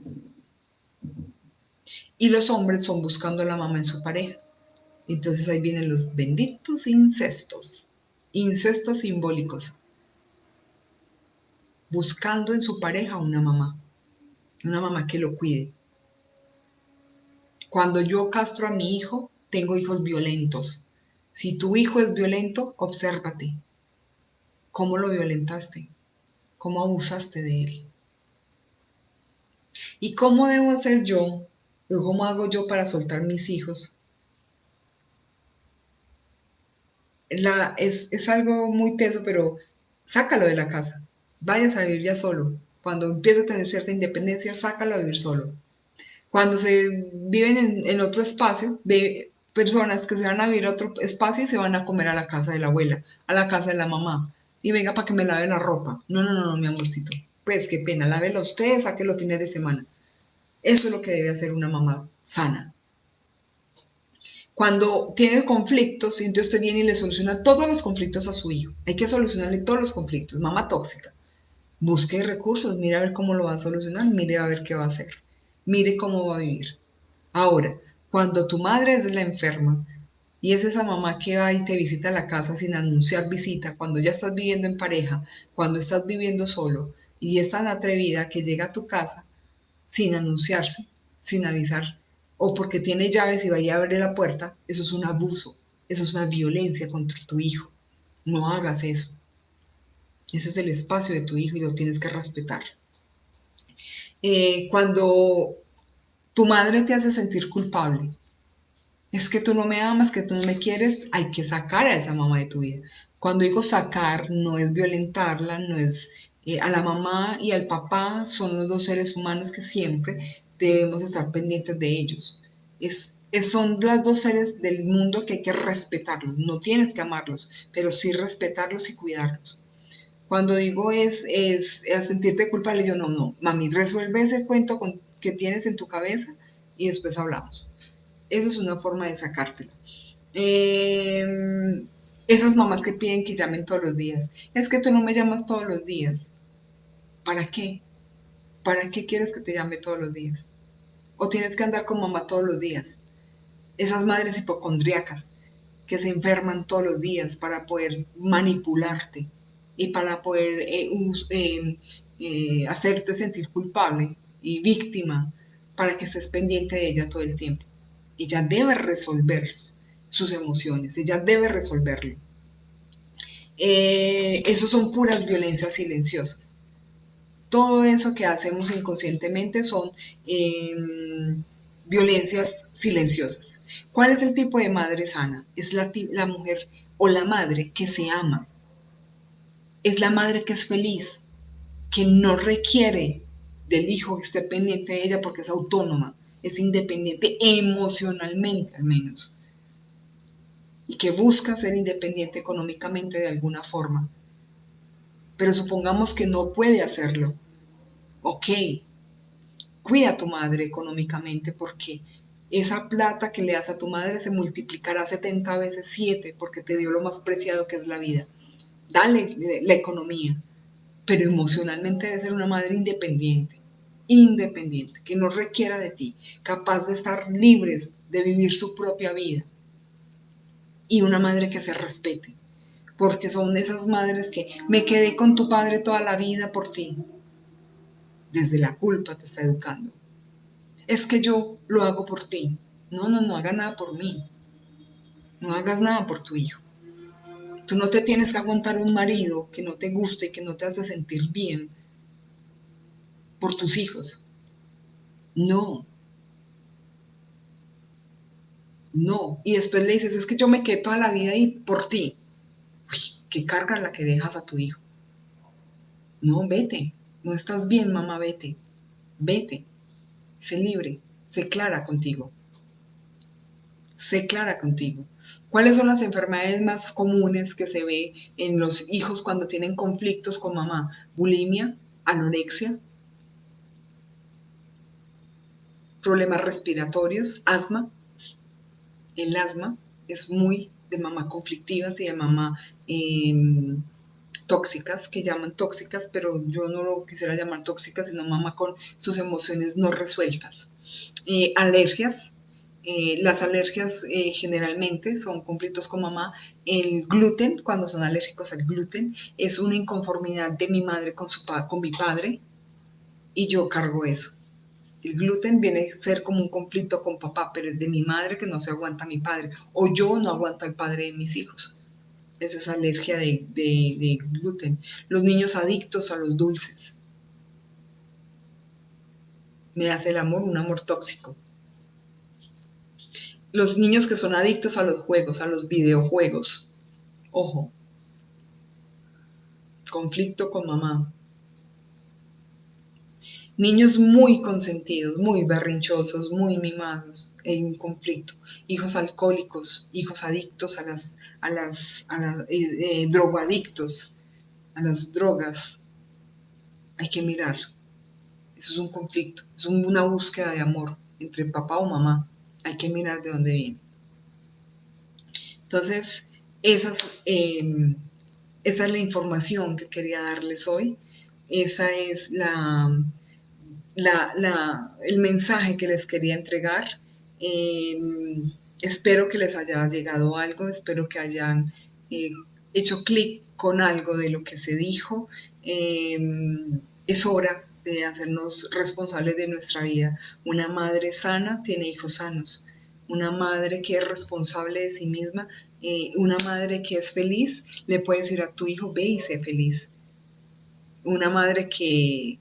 Y los hombres son buscando a la mamá en su pareja. Entonces ahí vienen los benditos incestos simbólicos, buscando en su pareja una mamá que lo cuide. Cuando yo castro a mi hijo, tengo hijos violentos. Si tu hijo es violento, obsérvate. ¿Cómo lo violentaste? ¿Cómo abusaste de él? ¿Y cómo debo hacer yo? ¿O cómo hago yo para soltar mis hijos? Es algo muy teso, pero sácalo de la casa. Vayas a vivir ya solo. Cuando empiece a tener cierta independencia, sácalo a vivir solo. Cuando se viven en otro espacio, ve personas que se van a vivir a otro espacio y se van a comer a la casa de la abuela, a la casa de la mamá. Y venga para que me lave la ropa. No, no, no, no, mi amorcito. Pues qué pena, lávela usted, saque los fines de semana. Eso es lo que debe hacer una mamá sana. Cuando tiene conflictos, y entonces usted viene y le soluciona todos los conflictos a su hijo. Hay que solucionarle todos los conflictos. Mamá tóxica. Busque recursos, mire a ver cómo lo va a solucionar, mire a ver qué va a hacer, mire cómo va a vivir. Ahora, cuando tu madre es la enferma y es esa mamá que va y te visita a la casa sin anunciar visita, cuando ya estás viviendo en pareja, cuando estás viviendo solo y es tan atrevida que llega a tu casa sin anunciarse, sin avisar, o porque tiene llaves y va y abre la puerta, eso es un abuso, eso es una violencia contra tu hijo. No hagas eso. Ese es el espacio de tu hijo y lo tienes que respetar. Cuando tu madre te hace sentir culpable, es que tú no me amas, que tú no me quieres, hay que sacar a esa mamá de tu vida. Cuando digo sacar, no es violentarla, no es a la mamá y al papá son los dos seres humanos que siempre debemos estar pendientes de ellos. Son los dos seres del mundo que hay que respetarlos. No tienes que amarlos, pero sí respetarlos y cuidarlos. Cuando digo es sentirte culpable, yo no, no, mami, resuelve ese cuento que tienes en tu cabeza y después hablamos. Eso es una forma de sacártela. Eh, Esas mamás que piden que llamen todos los días. Es que tú no me llamas todos los días. ¿Para qué? ¿Para qué quieres que te llame todos los días? ¿O tienes que andar con mamá todos los días? Esas madres hipocondríacas que se enferman todos los días para poder manipularte y para poder hacerte sentir culpable y víctima para que estés pendiente de ella todo el tiempo. Ella debe resolver sus emociones, ella debe resolverlo. Eso son puras violencias silenciosas. Todo eso que hacemos inconscientemente son eh, violencias silenciosas. ¿Cuál es el tipo de madre sana? Es la mujer o la madre que se ama. Es la madre que es feliz, que no requiere del hijo que esté pendiente de ella porque es autónoma, es independiente emocionalmente al menos, y que busca ser independiente económicamente de alguna forma. Pero supongamos que no puede hacerlo. Ok, cuida a tu madre económicamente porque esa plata que le das a tu madre se multiplicará 70 veces 7 porque te dio lo más preciado que es la vida. Dale la economía, pero emocionalmente debe ser una madre independiente, independiente, que no requiera de ti, capaz de estar libres de vivir su propia vida y una madre que se respete, porque son esas madres que me quedé con tu padre toda la vida por ti. Desde la culpa te está educando. Es que yo lo hago por ti. No, no, no hagas nada por mí. No hagas nada por tu hijo. Tú no te tienes que aguantar un marido que no te guste, que no te hace sentir bien por tus hijos. No, no. Y después le dices, es que yo me quedé toda la vida ahí por ti. Uy, qué carga la que dejas a tu hijo. No, vete. No estás bien, mamá, vete. Vete. Sé libre. Sé clara contigo. Sé clara contigo. ¿Cuáles son las enfermedades más comunes que se ve en los hijos cuando tienen conflictos con mamá? Bulimia, anorexia, problemas respiratorios, asma. El asma es muy de mamá conflictivas y de mamá tóxicas, que llaman tóxicas, pero yo no lo quisiera llamar tóxicas, sino mamá con sus emociones no resueltas. Alergias. Las alergias generalmente son conflictos con mamá. El gluten, cuando son alérgicos al gluten, es una inconformidad de mi madre con mi padre y yo cargo eso. El gluten viene a ser como un conflicto con papá, pero es de mi madre que no se aguanta a mi padre, o yo no aguanto al padre de mis hijos. Esa es alergia de gluten. Los niños adictos a los dulces. Me hace el amor un amor tóxico. Los niños que son adictos a los juegos, a los videojuegos. Ojo, conflicto con mamá. Niños muy consentidos, muy berrinchosos, muy mimados, hay un conflicto. Hijos alcohólicos, hijos adictos drogadictos, a las drogas. Hay que mirar. Eso es un conflicto, es una búsqueda de amor entre papá o mamá. Hay que mirar de dónde viene. Entonces, esas, esa es la información que quería darles hoy. Esa es el mensaje que les quería entregar. Eh, Espero que les haya llegado algo, espero que hayan eh, hecho clic con algo de lo que se dijo. Eh, es hora de hacernos responsables de nuestra vida. Una madre sana tiene hijos sanos. Una madre que es responsable de sí misma, una madre que es feliz, le puede decir a tu hijo, ve y sé feliz. Una madre que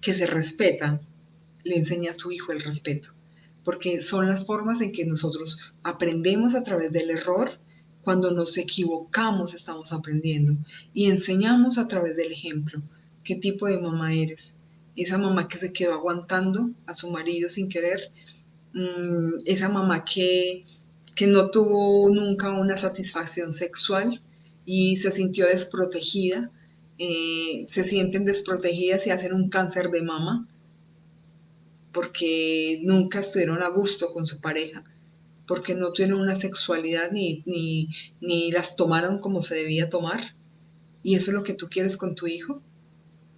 se respeta, le enseña a su hijo el respeto, porque son las formas en que nosotros aprendemos a través del error. Cuando nos equivocamos estamos aprendiendo y enseñamos a través del ejemplo. ¿Qué tipo de mamá eres? Esa mamá que se quedó aguantando a su marido sin querer, esa mamá que no tuvo nunca una satisfacción sexual y se sintió desprotegida, se sienten desprotegidas y hacen un cáncer de mama porque nunca estuvieron a gusto con su pareja, porque no tuvieron una sexualidad ni las tomaron como se debía tomar. Y eso es lo que tú quieres con tu hijo.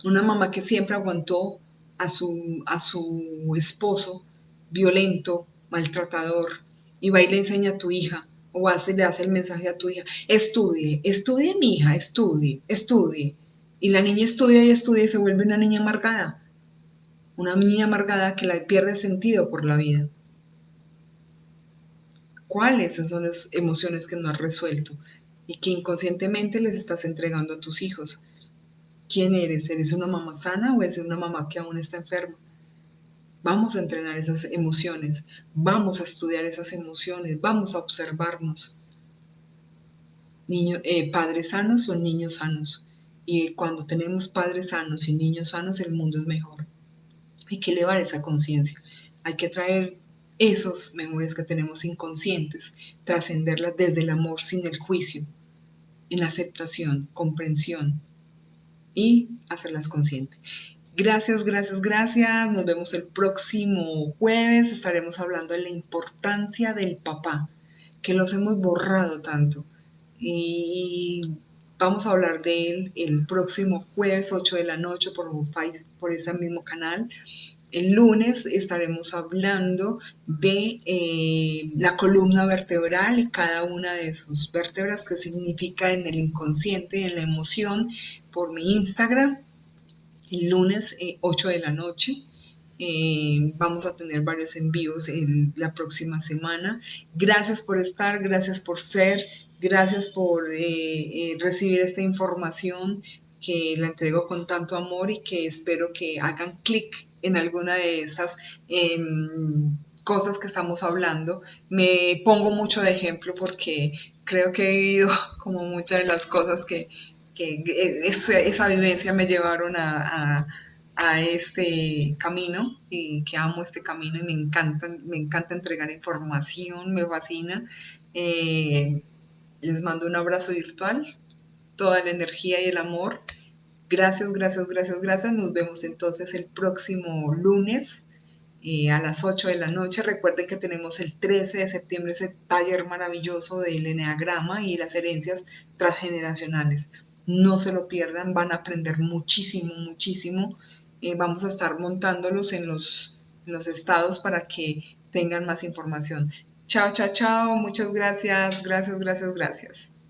Una mamá que siempre aguantó a su esposo violento, maltratador, y va y le enseña a tu hija, o le hace el mensaje a tu hija, estudie, estudie mi hija, estudie, estudie. Y la niña estudia y estudia y se vuelve una niña amargada que la pierde sentido por la vida. ¿Cuáles son las emociones que no has resuelto y que inconscientemente les estás entregando a tus hijos? ¿Quién eres? ¿Eres una mamá sana o eres una mamá que aún está enferma? Vamos a entrenar esas emociones, vamos a estudiar esas emociones, vamos a observarnos. Padres sanos son niños sanos. Y cuando tenemos padres sanos y niños sanos, el mundo es mejor. Hay que elevar esa conciencia. Hay que traer esos memorias que tenemos inconscientes, trascenderlas desde el amor sin el juicio, en la aceptación, comprensión y hacerlas conscientes. Gracias, gracias, gracias. Nos vemos el próximo jueves. Estaremos hablando de la importancia del papá, que los hemos borrado tanto. Y vamos a hablar de él el próximo jueves 8 de la noche por ese mismo canal. El lunes estaremos hablando de la columna vertebral y cada una de sus vértebras, que significa en el inconsciente y en la emoción, por mi Instagram. El lunes 8 de la noche. Vamos a tener varios envíos la próxima semana. Gracias por estar, gracias por ser, gracias por recibir esta información que la entrego con tanto amor y que espero que hagan clic en alguna de esas cosas que estamos hablando. Me pongo mucho de ejemplo porque creo que he vivido como muchas de las cosas que esa vivencia me llevaron a este camino y que amo este camino y me encanta entregar información, me fascina. Eh, Les mando un abrazo virtual, toda la energía y el amor. Gracias, gracias, gracias, gracias. Nos vemos entonces el próximo lunes a las 8 de la noche. Recuerden que tenemos el 13 de septiembre ese taller maravilloso del eneagrama y las herencias transgeneracionales. No se lo pierdan, van a aprender muchísimo, muchísimo. Vamos a estar montándolos en los estados para que tengan más información. Chao, chao, chao. Muchas gracias, gracias, gracias, gracias.